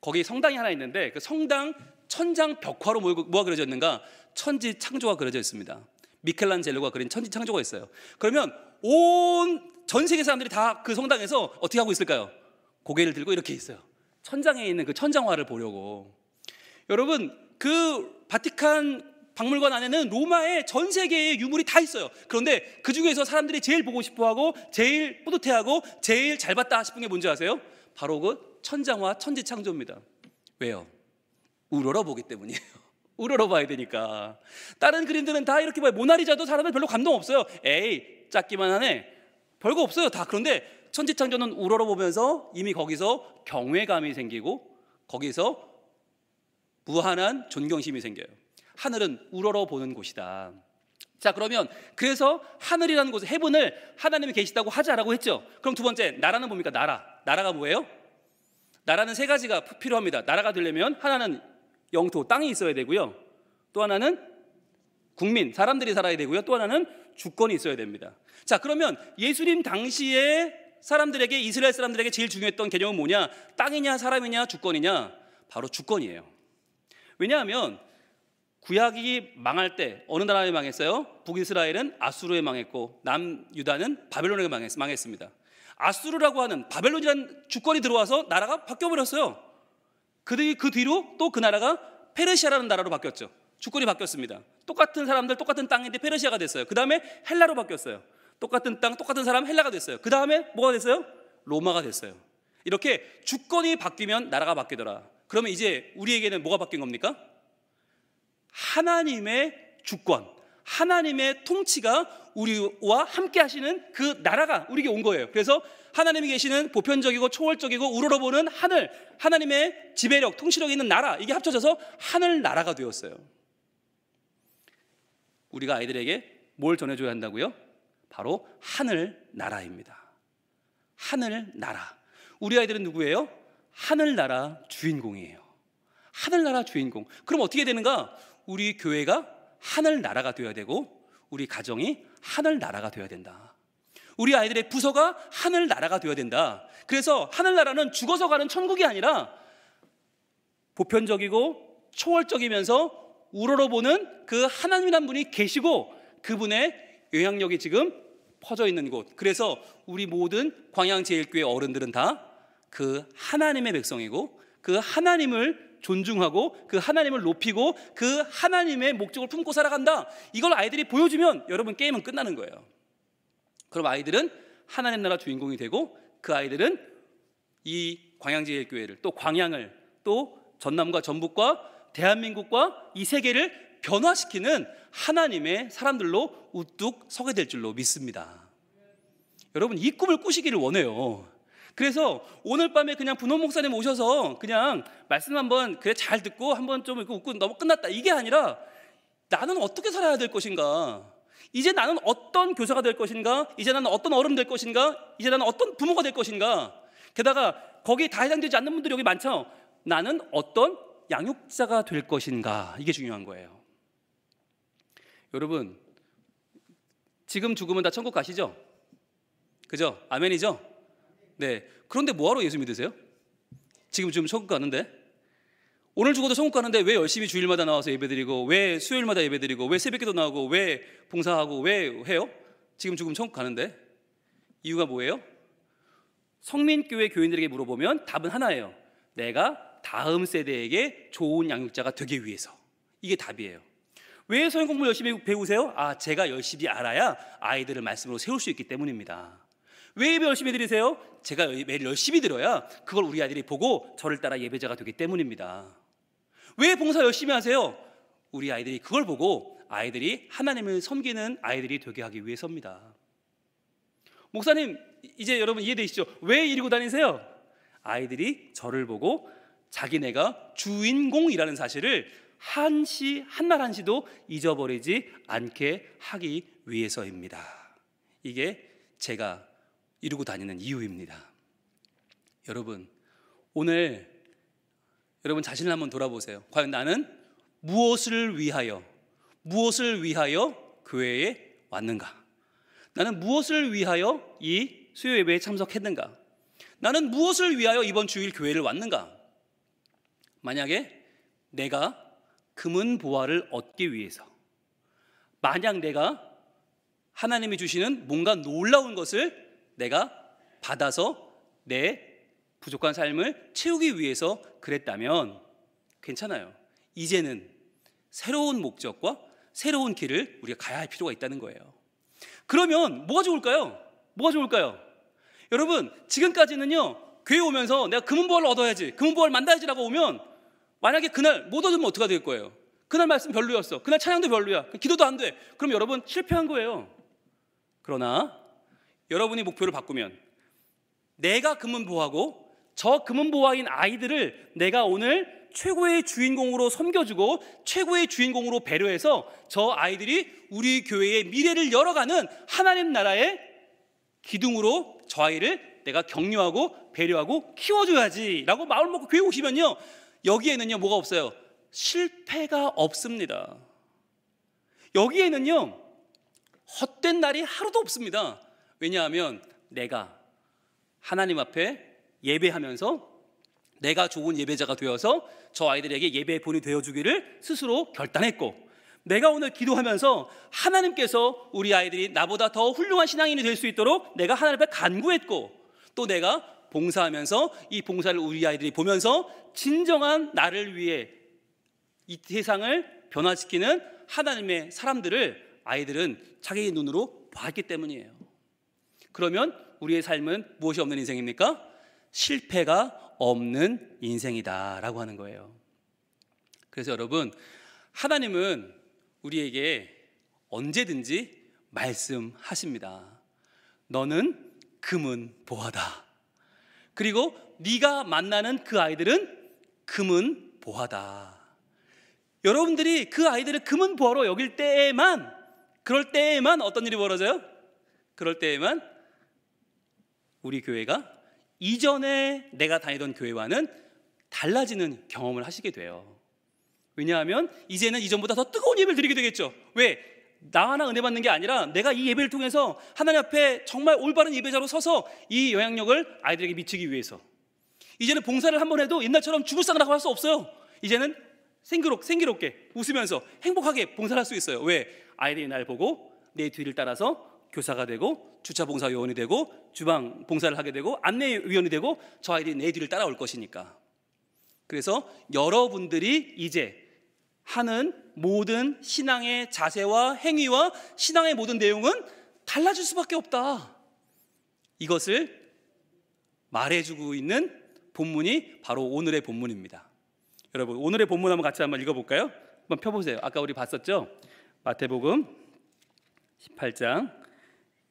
거기 성당이 하나 있는데 그 성당 천장 벽화로 뭐가 그려져 있는가? 천지 창조가 그려져 있습니다. 미켈란젤로가 그린 천지 창조가 있어요. 그러면 온 전 세계 사람들이 다 그 성당에서 어떻게 하고 있을까요? 고개를 들고 이렇게 있어요. 천장에 있는 그 천장화를 보려고. 여러분, 그 바티칸 박물관 안에는 로마의 전 세계의 유물이 다 있어요. 그런데 그 중에서 사람들이 제일 보고 싶어하고 제일 뿌듯해하고 제일 잘 봤다 싶은 게 뭔지 아세요? 바로 그 천장화 천지창조입니다. 왜요? 우러러 보기 때문이에요. 우러러 봐야 되니까. 다른 그림들은 다 이렇게 봐요. 모나리자도 사람들 별로 감동 없어요. 에이, 작기만 하네. 별거 없어요 다. 그런데 천지창조는 우러러 보면서 이미 거기서 경외감이 생기고 거기서 무한한 존경심이 생겨요. 하늘은 우러러 보는 곳이다. 자, 그러면 그래서 하늘이라는 곳에 헤븐을 하나님이 계시다고 하자라고 했죠. 그럼 두 번째, 나라는 뭡니까? 나라가 뭐예요? 나라는 세 가지가 필요합니다. 나라가 되려면 하나는 영토, 땅이 있어야 되고요. 또 하나는 국민, 사람들이 살아야 되고요. 또 하나는 주권이 있어야 됩니다. 자, 그러면 예수님 당시에 사람들에게, 이스라엘 사람들에게 제일 중요했던 개념은 뭐냐? 땅이냐 사람이냐 주권이냐? 바로 주권이에요. 왜냐하면 구약이 망할 때 어느 나라에 망했어요? 북이스라엘은 아수르에 망했고 남유다는 바벨론에 망했습니다. 아수르라고 하는 바벨론이라는 주권이 들어와서 나라가 바뀌어버렸어요. 그 뒤로 또 그 나라가 페르시아라는 나라로 바뀌었죠. 주권이 바뀌었습니다. 똑같은 사람들 똑같은 땅인데 페르시아가 됐어요. 그 다음에 헬라로 바뀌었어요. 똑같은 땅 똑같은 사람 헬라가 됐어요. 그 다음에 뭐가 됐어요? 로마가 됐어요. 이렇게 주권이 바뀌면 나라가 바뀌더라. 그러면 이제 우리에게는 뭐가 바뀐 겁니까? 하나님의 주권, 하나님의 통치가 우리와 함께 하시는 그 나라가 우리에게 온 거예요. 그래서 하나님이 계시는 보편적이고 초월적이고 우러러보는 하늘, 하나님의 지배력, 통치력이 있는 나라, 이게 합쳐져서 하늘나라가 되었어요. 우리가 아이들에게 뭘 전해줘야 한다고요? 바로 하늘나라입니다. 하늘나라. 우리 아이들은 누구예요? 하늘나라 주인공이에요. 하늘나라 주인공. 그럼 어떻게 되는가? 우리 교회가 하늘나라가 되어야 되고 우리 가정이 하늘나라가 되어야 된다. 우리 아이들의 부서가 하늘나라가 되어야 된다. 그래서 하늘나라는 죽어서 가는 천국이 아니라 보편적이고 초월적이면서 우러러보는 그 하나님이란 분이 계시고 그분의 영향력이 지금 퍼져 있는 곳. 그래서 우리 모든 광양제일교회 어른들은 다 그 하나님의 백성이고 그 하나님을 존중하고 그 하나님을 높이고 그 하나님의 목적을 품고 살아간다. 이걸 아이들이 보여주면 여러분 게임은 끝나는 거예요. 그럼 아이들은 하나님 나라 주인공이 되고 그 아이들은 이 광양제일교회를 또 광양을 또 전남과 전북과 대한민국과 이 세계를 변화시키는 하나님의 사람들로 우뚝 서게 될 줄로 믿습니다. 여러분 이 꿈을 꾸시기를 원해요. 그래서 오늘 밤에 그냥 분홍 목사님 오셔서 그냥 말씀 한번 그래 잘 듣고 한번 좀 웃고 너무 끝났다 이게 아니라 나는 어떻게 살아야 될 것인가, 이제 나는 어떤 교사가 될 것인가, 이제 나는 어떤 어른 될 것인가, 이제 나는 어떤 부모가 될 것인가. 게다가 거기 다 해당되지 않는 분들이 여기 많죠. 나는 어떤 양육자가 될 것인가. 이게 중요한 거예요. 여러분 지금 죽으면 다 천국 가시죠? 그죠? 아멘이죠? 네. 그런데 뭐하러 예수 믿으세요? 지금 천국 가는데? 오늘 죽어도 천국 가는데 왜 열심히 주일마다 나와서 예배드리고 왜 수요일마다 예배드리고 왜 새벽기도 나오고 왜 봉사하고 왜 해요? 지금 죽으면 천국 가는데? 이유가 뭐예요? 성민교회 교인들에게 물어보면 답은 하나예요. 내가 다음 세대에게 좋은 양육자가 되기 위해서. 이게 답이에요. 왜 성경 공부 열심히 배우세요? 제가 열심히 알아야 아이들을 말씀으로 세울 수 있기 때문입니다. 왜 예배 열심히 드리세요? 제가 매일 열심히 드려야 그걸 우리 아이들이 보고 저를 따라 예배자가 되기 때문입니다. 왜 봉사 열심히 하세요? 우리 아이들이 그걸 보고 아이들이 하나님을 섬기는 아이들이 되게 하기 위해서입니다. 목사님 이제 여러분 이해되시죠? 왜 이러고 다니세요? 아이들이 저를 보고 자기네가 주인공이라는 사실을 한날 한시도 잊어버리지 않게 하기 위해서입니다. 이게 제가 이루고 다니는 이유입니다. 여러분 오늘 여러분 자신을 한번 돌아보세요. 과연 나는 무엇을 위하여 교회에 왔는가? 나는 무엇을 위하여 이 수요 예배에 참석했는가? 나는 무엇을 위하여 이번 주일 교회를 왔는가? 만약에 내가 금은 보화를 얻기 위해서, 만약 내가 하나님이 주시는 뭔가 놀라운 것을 내가 받아서 내 부족한 삶을 채우기 위해서 그랬다면 괜찮아요. 이제는 새로운 목적과 새로운 길을 우리가 가야 할 필요가 있다는 거예요. 그러면 뭐가 좋을까요? 여러분 지금까지는요 교회 오면서 내가 금은보화를 얻어야지, 금은보화를 만나야지라고 오면 만약에 그날 못 얻으면 어떻게 될 거예요? 그날 말씀 별로였어, 그날 찬양도 별로야, 기도도 안 돼. 그럼 여러분 실패한 거예요. 그러나 여러분이 목표를 바꾸면 내가 금은보화고 저 금은보화인 아이들을 내가 오늘 최고의 주인공으로 섬겨주고 최고의 주인공으로 배려해서 저 아이들이 우리 교회의 미래를 열어가는 하나님 나라의 기둥으로 저 아이를 내가 격려하고 배려하고 키워줘야지 라고 마음을 먹고 교회 오시면요 여기에는요 뭐가 없어요? 실패가 없습니다. 여기에는요 헛된 날이 하루도 없습니다. 왜냐하면 내가 하나님 앞에 예배하면서 내가 좋은 예배자가 되어서 저 아이들에게 예배의 본이 되어주기를 스스로 결단했고, 내가 오늘 기도하면서 하나님께서 우리 아이들이 나보다 더 훌륭한 신앙인이 될 수 있도록 내가 하나님 앞에 간구했고, 또 내가 봉사하면서 이 봉사를 우리 아이들이 보면서 진정한 나를 위해 이 세상을 변화시키는 하나님의 사람들을 아이들은 자기의 눈으로 봤기 때문이에요. 그러면 우리의 삶은 무엇이 없는 인생입니까? 실패가 없는 인생이다라고 하는 거예요. 그래서 여러분, 하나님은 우리에게 언제든지 말씀하십니다. 너는 금은 보화다. 그리고 네가 만나는 그 아이들은 금은 보화다. 여러분들이 그 아이들을 금은 보화로 여길 때에만, 그럴 때에만 어떤 일이 벌어져요? 그럴 때에만 우리 교회가 이전에 내가 다니던 교회와는 달라지는 경험을 하시게 돼요. 왜냐하면 이제는 이전보다 더 뜨거운 예배를 드리게 되겠죠. 왜? 나 하나 은혜 받는 게 아니라 내가 이 예배를 통해서 하나님 앞에 정말 올바른 예배자로 서서 이 영향력을 아이들에게 미치기 위해서. 이제는 봉사를 한번 해도 옛날처럼 죽을상이라고 할 수 없어요. 이제는 생기롭게 웃으면서 행복하게 봉사를 할 수 있어요. 왜? 아이들이 날 보고 내 뒤를 따라서 교사가 되고 주차봉사요원이 되고 주방 봉사를 하게 되고 안내위원이 되고 저 아이들이 내 뒤를 따라올 것이니까. 그래서 여러분들이 이제 하는 모든 신앙의 자세와 행위와 신앙의 모든 내용은 달라질 수밖에 없다. 이것을 말해주고 있는 본문이 바로 오늘의 본문입니다. 여러분, 오늘의 본문 한번 읽어볼까요? 한번 펴보세요. 아까 우리 봤었죠? 마태복음 18장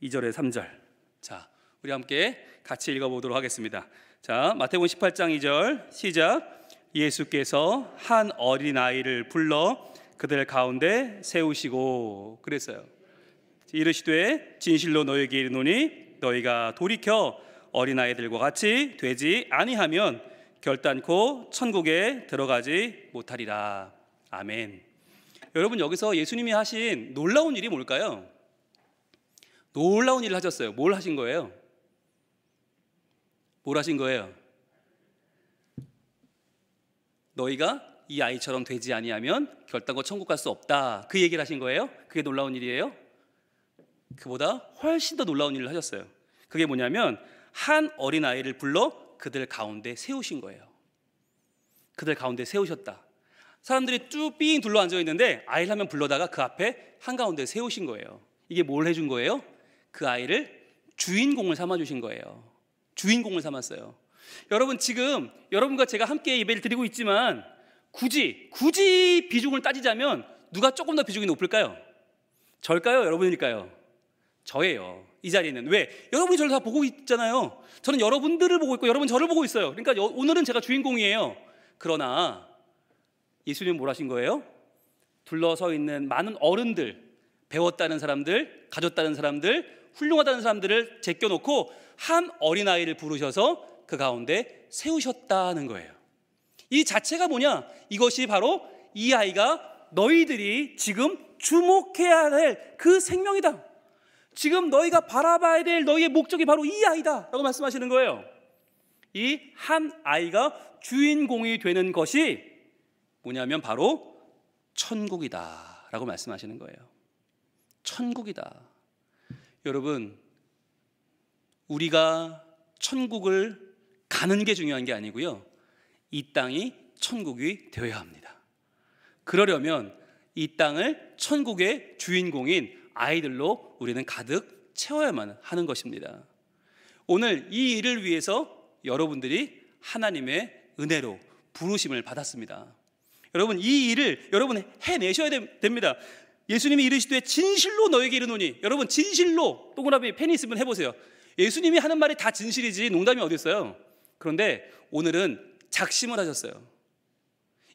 2절에 3절. 자, 우리 함께 같이 읽어보도록 하겠습니다. 자, 마태복음 18장 2절 시작. 예수께서 한 어린아이를 불러 그들 가운데 세우시고 그랬어요. 이르시되 진실로 너희에게 이르노니 너희가 돌이켜 어린아이들과 같이 되지 아니하면 결단코 천국에 들어가지 못하리라. 아멘. 여러분, 여기서 예수님이 하신 놀라운 일이 뭘까요? 놀라운 일을 하셨어요. 뭘 하신 거예요? 뭘 하신 거예요? 너희가 이 아이처럼 되지 아니하면 결단코 천국 갈 수 없다. 그 얘기를 하신 거예요? 그게 놀라운 일이에요? 그보다 훨씬 더 놀라운 일을 하셨어요. 그게 뭐냐면 한 어린아이를 불러 그들 가운데 세우신 거예요. 그들 가운데 세우셨다. 사람들이 쭉 둘러 앉아 있는데 아이를 한 명 불러다가 그 앞에 한가운데 세우신 거예요. 이게 뭘 해준 거예요? 그 아이를 주인공을 삼아주신 거예요. 주인공을 삼았어요. 여러분, 지금 여러분과 제가 함께 예배를 드리고 있지만 굳이 비중을 따지자면 누가 조금 더 비중이 높을까요? 저일까요? 여러분일까요? 저예요. 이 자리는. 왜? 여러분이 저를 다 보고 있잖아요. 저는 여러분들을 보고 있고 여러분 저를 보고 있어요. 그러니까 오늘은 제가 주인공이에요. 그러나 예수님은 뭘 하신 거예요? 둘러서 있는 많은 어른들, 배웠다는 사람들, 가졌다는 사람들, 훌륭하다는 사람들을 제껴놓고 한 어린아이를 부르셔서 그 가운데 세우셨다는 거예요. 이 자체가 뭐냐? 이것이 바로 이 아이가 너희들이 지금 주목해야 될 그 생명이다. 지금 너희가 바라봐야 될 너희의 목적이 바로 이 아이다 라고 말씀하시는 거예요. 이 한 아이가 주인공이 되는 것이 뭐냐면 바로 천국이다 라고 말씀하시는 거예요. 천국이다. 여러분, 우리가 천국을 가는 게 중요한 게 아니고요, 이 땅이 천국이 되어야 합니다. 그러려면 이 땅을 천국의 주인공인 아이들로 우리는 가득 채워야만 하는 것입니다. 오늘 이 일을 위해서 여러분들이 하나님의 은혜로 부르심을 받았습니다. 여러분, 이 일을 여러분 해내셔야 됩니다. 예수님이 이르시되 진실로 너에게 이르노니. 여러분, 진실로 동그라미 펜이 있으면 해보세요. 예수님이 하는 말이 다 진실이지 농담이 어디 있어요? 그런데 오늘은 작심을 하셨어요.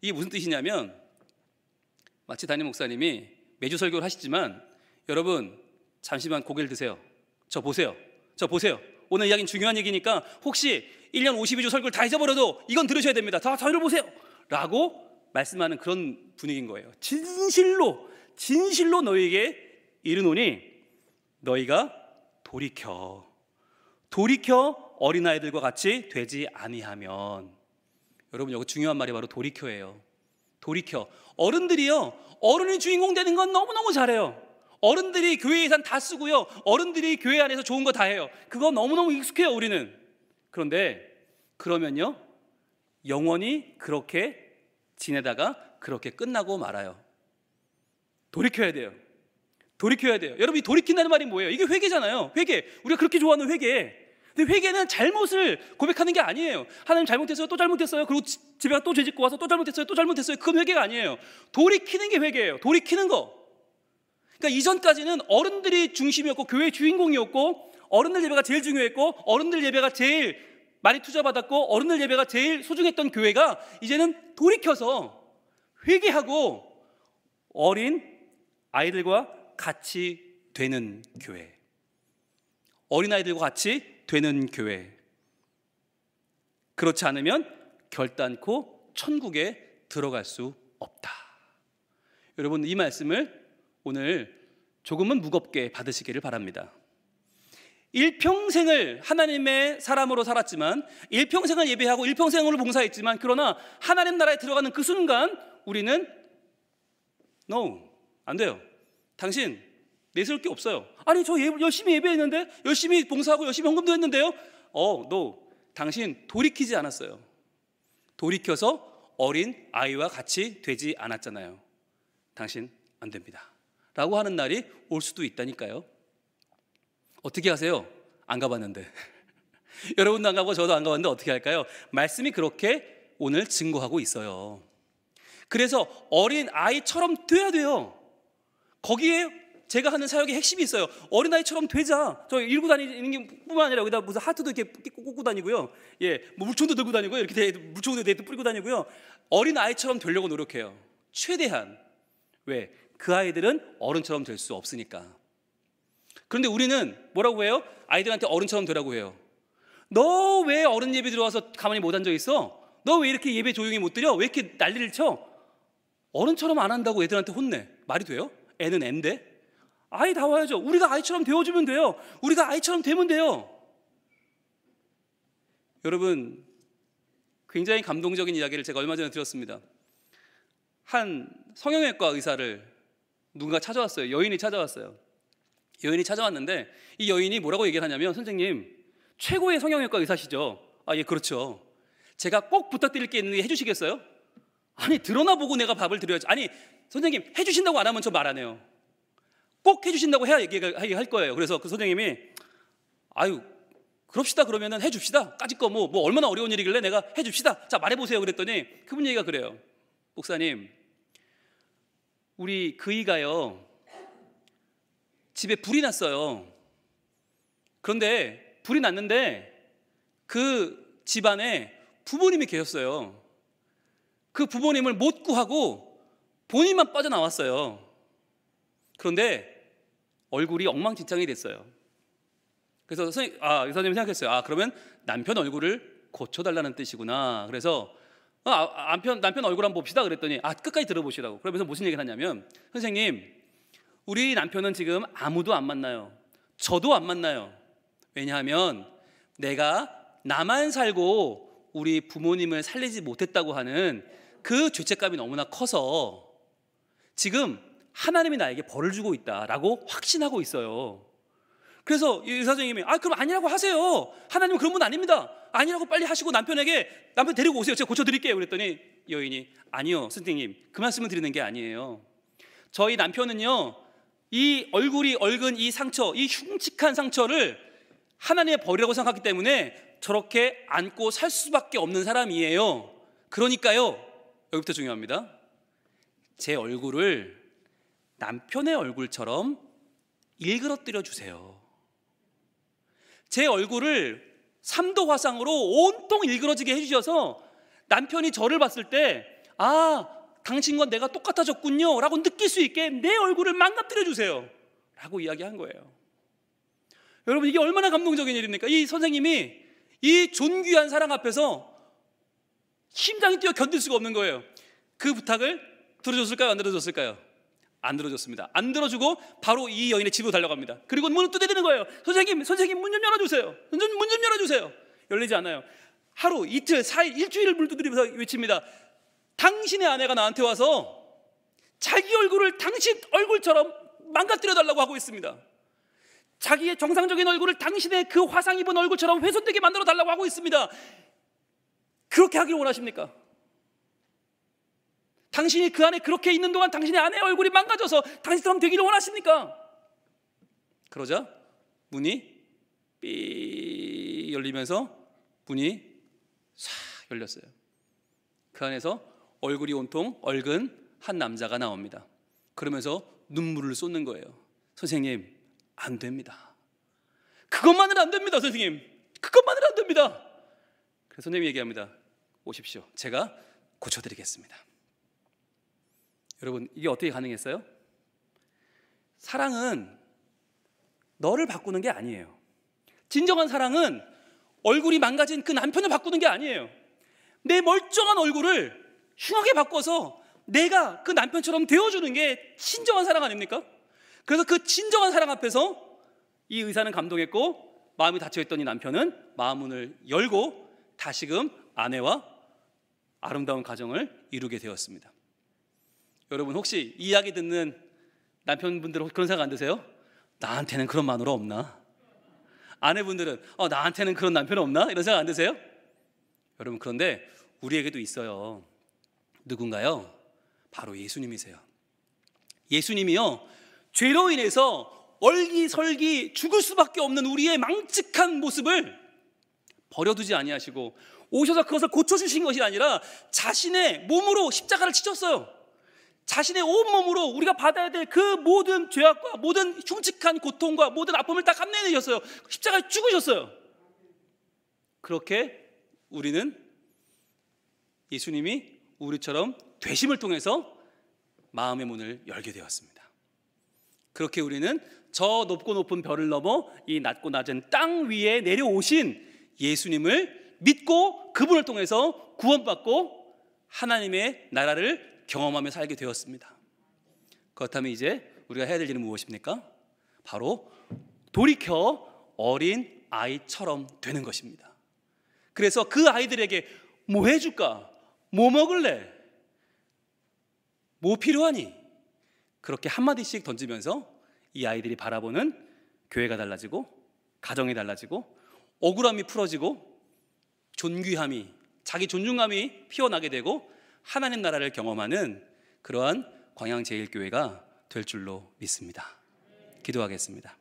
이게 무슨 뜻이냐면, 마치 담임 목사님이 매주 설교를 하시지만 여러분 잠시만 고개를 드세요. 저 보세요. 오늘 이야기는 중요한 얘기니까 혹시 1년 52주 설교를 다 잊어버려도 이건 들으셔야 됩니다. 다 저희를 보세요 라고 말씀하는 그런 분위기인 거예요. 진실로 너희에게 이르노니 너희가 돌이켜 어린아이들과 같이 되지 아니하면. 여러분, 여기 중요한 말이 바로 돌이켜예요. 돌이켜. 어른이 주인공 되는 건 너무너무 잘해요. 어른들이 교회 예산 다 쓰고요, 어른들이 교회 안에서 좋은 거 다 해요. 그거 너무너무 익숙해요. 우리는 그러면요, 영원히 그렇게 지내다가 그렇게 끝나고 말아요. 돌이켜야 돼요. 돌이켜야 돼요. 여러분, 이 돌이킨다는 말이 뭐예요? 이게 회개잖아요. 회개. 우리가 그렇게 좋아하는 회개. 근데 회개는 잘못을 고백하는 게 아니에요. 하나님 잘못했어요, 또 잘못했어요. 그리고 집에 또 죄짓고 와서 또 잘못했어요, 또 잘못했어요. 그건 회개가 아니에요. 돌이키는 게 회개예요. 돌이키는 거. 그러니까 이전까지는 어른들이 중심이었고 교회의 주인공이었고, 어른들 예배가 제일 중요했고, 어른들 예배가 제일 많이 투자받았고, 어른들 예배가 제일 소중했던 교회가 이제는 돌이켜서 회개하고 어린 아이들과 같이 되는 교회. 어린아이들과 같이 되는 교회. 그렇지 않으면 결단코 천국에 들어갈 수 없다. 여러분, 이 말씀을 오늘 조금은 무겁게 받으시기를 바랍니다. 일평생을 하나님의 사람으로 살았지만, 일평생을 예배하고 일평생을 봉사했지만, 그러나 하나님 나라에 들어가는 그 순간 우리는 No, 안 돼요. 당신 내세울 게 없어요. 아니, 저 열심히 예배했는데, 열심히 봉사하고 열심히 헌금도 했는데요. No, 당신 돌이키지 않았어요. 돌이켜서 어린 아이와 같이 되지 않았잖아요. 당신 안 됩니다 라고 하는 날이 올 수도 있다니까요. 어떻게 하세요? 안 가봤는데. 여러분도 안 가고 저도 안 가봤는데 어떻게 할까요? 말씀이 그렇게 오늘 증거하고 있어요. 그래서 어린 아이처럼 돼야 돼요. 거기에 제가 하는 사역의 핵심이 있어요. 어린 아이처럼 되자. 저 일고 다니는 게 뿐만 아니라 여기다 무슨 하트도 이렇게 꽂고 다니고요. 예, 뭐 물총도 들고 다니고요. 이렇게 물총도 내도 뿌리고 다니고요. 어린 아이처럼 되려고 노력해요. 최대한. 왜? 그 아이들은 어른처럼 될 수 없으니까. 그런데 우리는 뭐라고 해요? 아이들한테 어른처럼 되라고 해요. 너 왜 어른 예배 들어와서 가만히 못 앉아 있어? 너 왜 이렇게 예배 조용히 못 드려? 왜 이렇게 난리를 쳐? 어른처럼 안 한다고 애들한테 혼내. 말이 돼요? 애는 앤데? 아이 다 와야죠. 우리가 아이처럼 되어주면 돼요. 우리가 아이처럼 되면 돼요. 여러분, 굉장히 감동적인 이야기를 제가 얼마 전에 들었습니다. 한 성형외과 의사를 누군가 찾아왔어요. 여인이 찾아왔어요. 여인이 찾아왔는데 이 여인이 뭐라고 얘기를 하냐면, 선생님, 최고의 성형외과 의사시죠? 아, 예, 그렇죠. 제가 꼭 부탁드릴 게 있는데 해주시겠어요? 아니, 드러나 보고 내가 밥을 드려야지. 아니, 선생님, 해주신다고 안 하면 저 말 안 해요. 꼭 해주신다고 해야 얘기할 거예요. 그래서 그 선생님이, 아유, 그럽시다. 그러면은 해줍시다. 까짓 거 뭐 얼마나 어려운 일이길래 내가 해줍시다. 자, 말해보세요. 그랬더니 그분 얘기가 그래요. 목사님, 우리 그이가요, 집에 불이 났어요. 그런데 불이 났는데 그 집안에 부모님이 계셨어요. 그 부모님을 못 구하고 본인만 빠져나왔어요. 그런데 얼굴이 엉망진창이 됐어요. 그래서 의사님이 생각했어요. 그러면 남편 얼굴을 고쳐달라는 뜻이구나. 그래서 남편 얼굴 한번 봅시다. 그랬더니 끝까지 들어보시라고. 그러면서 무슨 얘기를 하냐면, 선생님, 우리 남편은 지금 아무도 안 만나요. 저도 안 만나요. 왜냐하면 내가 나만 살고 우리 부모님을 살리지 못했다고 하는 그 죄책감이 너무나 커서 지금 하나님이 나에게 벌을 주고 있다라고 확신하고 있어요. 그래서 이 의사선생님이 그럼 아니라고 하세요. 하나님은 그런 분 아닙니다. 아니라고 빨리 하시고 남편 데리고 오세요. 제가 고쳐드릴게요. 그랬더니 여인이, 아니요, 선생님, 그 말씀을 드리는 게 아니에요. 저희 남편은요, 이 얼굴이 얽은 이 상처, 이 흉측한 상처를 하나님의 벌이라고 생각하기 때문에 저렇게 안고 살 수밖에 없는 사람이에요. 그러니까요, 여기부터 중요합니다. 제 얼굴을 남편의 얼굴처럼 일그러뜨려 주세요. 제 얼굴을 3도 화상으로 온통 일그러지게 해주셔서 남편이 저를 봤을 때 당신과 내가 똑같아졌군요 라고 느낄 수 있게 내 얼굴을 망가뜨려 주세요 라고 이야기한 거예요. 여러분, 이게 얼마나 감동적인 일입니까? 이 선생님이 이 존귀한 사랑 앞에서 심장이 뛰어 견딜 수가 없는 거예요. 그 부탁을 들어줬을까요? 안 들어줬을까요? 안 들어줬습니다. 안 들어주고 바로 이 여인의 집으로 달려갑니다. 그리고 문을 두드리는 거예요. 선생님, 문 좀 열어주세요. 문 좀 열어주세요. 열리지 않아요. 하루, 이틀, 4일, 일주일을 물 두드리면서 외칩니다. 당신의 아내가 나한테 와서 자기 얼굴을 당신 얼굴처럼 망가뜨려 달라고 하고 있습니다. 자기의 정상적인 얼굴을 당신의 그 화상 입은 얼굴처럼 훼손되게 만들어 달라고 하고 있습니다. 그렇게 하길 원하십니까? 당신이 그 안에 그렇게 있는 동안 당신의 아내의 얼굴이 망가져서 당신처럼 되기를 원하십니까? 그러자 문이 삐 열리면서 문이 싹 열렸어요. 그 안에서 얼굴이 온통 얼근 한 남자가 나옵니다. 그러면서 눈물을 쏟는 거예요. 선생님, 안 됩니다. 그것만은 안 됩니다. 선생님, 그것만은 안 됩니다. 그래서 선생님이 얘기합니다. 오십시오. 제가 고쳐드리겠습니다. 여러분, 이게 어떻게 가능했어요? 사랑은 너를 바꾸는 게 아니에요. 진정한 사랑은 얼굴이 망가진 그 남편을 바꾸는 게 아니에요. 내 멀쩡한 얼굴을 흉하게 바꿔서 내가 그 남편처럼 되어주는 게 진정한 사랑 아닙니까? 그래서 그 진정한 사랑 앞에서 이 의사는 감동했고, 마음이 닫혀있던 이 남편은 마음 문을 열고 다시금 아내와 아름다운 가정을 이루게 되었습니다. 여러분, 혹시 이 이야기 듣는 남편분들은 그런 생각 안 드세요? 나한테는 그런 마누라 없나? 아내분들은 나한테는 그런 남편 없나? 이런 생각 안 드세요? 여러분, 그런데 우리에게도 있어요. 누군가요? 바로 예수님이세요. 예수님이요, 죄로 인해서 얼기설기 죽을 수밖에 없는 우리의 망측한 모습을 버려두지 아니하시고 오셔서 그것을 고쳐주신 것이 아니라 자신의 몸으로 십자가를 치셨어요. 자신의 온몸으로 우리가 받아야 될 그 모든 죄악과 모든 흉측한 고통과 모든 아픔을 다 감내내셨어요. 십자가에 죽으셨어요. 그렇게 우리는 예수님이 우리처럼 되심을 통해서 마음의 문을 열게 되었습니다. 그렇게 우리는 저 높고 높은 별을 넘어 이 낮고 낮은 땅 위에 내려오신 예수님을 믿고 그분을 통해서 구원받고 하나님의 나라를 경험하며 살게 되었습니다. 그렇다면 이제 우리가 해야 될 일은 무엇입니까? 바로 돌이켜 어린 아이처럼 되는 것입니다. 그래서 그 아이들에게 뭐 해줄까? 뭐 먹을래? 뭐 필요하니? 그렇게 한마디씩 던지면서 이 아이들이 바라보는 교회가 달라지고, 가정이 달라지고, 억울함이 풀어지고, 존귀함이, 자기 존중감이 피어나게 되고 하나님 나라를 경험하는 그러한 광양제일교회가 될 줄로 믿습니다. 기도하겠습니다.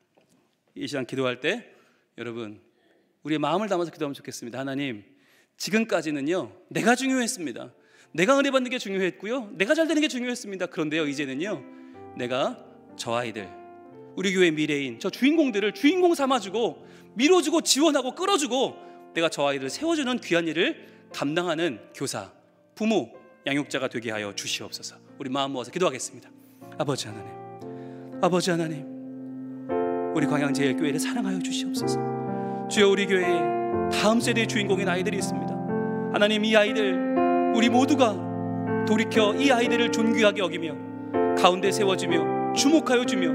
이 시간 기도할 때 여러분, 우리의 마음을 담아서 기도하면 좋겠습니다. 하나님, 지금까지는요 내가 중요했습니다. 내가 은혜 받는 게 중요했고요, 내가 잘 되는 게 중요했습니다. 그런데요, 이제는요 내가 저 아이들, 우리 교회 미래인 저 주인공들을 주인공 삼아주고 밀어주고 지원하고 끌어주고 내가 저 아이들을 세워주는 귀한 일을 감당하는 교사, 부모, 양육자가 되게 하여 주시옵소서. 우리 마음 모아서 기도하겠습니다. 아버지 하나님, 아버지 하나님, 우리 광양제일교회를 사랑하여 주시옵소서. 주여, 우리 교회에 다음 세대의 주인공인 아이들이 있습니다. 하나님, 이 아이들 우리 모두가 돌이켜 이 아이들을 존귀하게 여기며 가운데 세워주며 주목하여 주며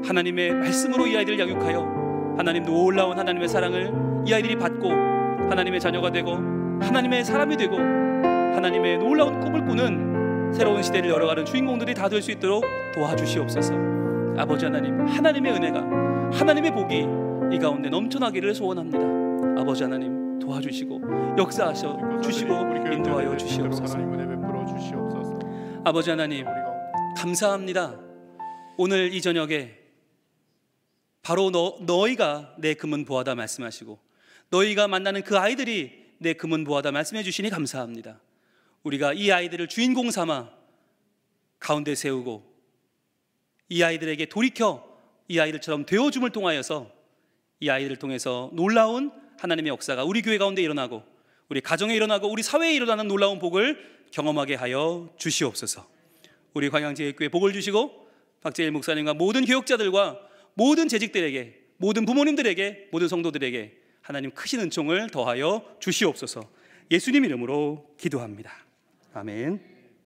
하나님의 말씀으로 이 아이들을 양육하여 하나님 놀라운 하나님의 사랑을 이 아이들이 받고 하나님의 자녀가 되고 하나님의 사람이 되고 하나님의 놀라운 꿈을 꾸는 새로운 시대를 열어가는 주인공들이 다 될 수 있도록 도와주시옵소서. 아버지 하나님, 하나님의 은혜가, 하나님의 복이 이 가운데 넘쳐나기를 소원합니다. 아버지 하나님, 도와주시고 역사하셔 주시고 인도하여 주시옵소서. 아버지 하나님, 감사합니다. 오늘 이 저녁에 바로 너희가 내 금은 보하다 말씀하시고 너희가 만나는 그 아이들이 내 금은 보하다 말씀해 주시니 감사합니다. 우리가 이 아이들을 주인공 삼아 가운데 세우고 이 아이들에게 돌이켜 이 아이들처럼 되어줌을 통하여서 이 아이들을 통해서 놀라운 하나님의 역사가 우리 교회 가운데 일어나고 우리 가정에 일어나고 우리 사회에 일어나는 놀라운 복을 경험하게 하여 주시옵소서. 우리 광양제일교회 복을 주시고 박재일 목사님과 모든 교역자들과 모든 재직들에게, 모든 부모님들에게, 모든 성도들에게 하나님 크신 은총을 더하여 주시옵소서. 예수님 이름으로 기도합니다. 아멘.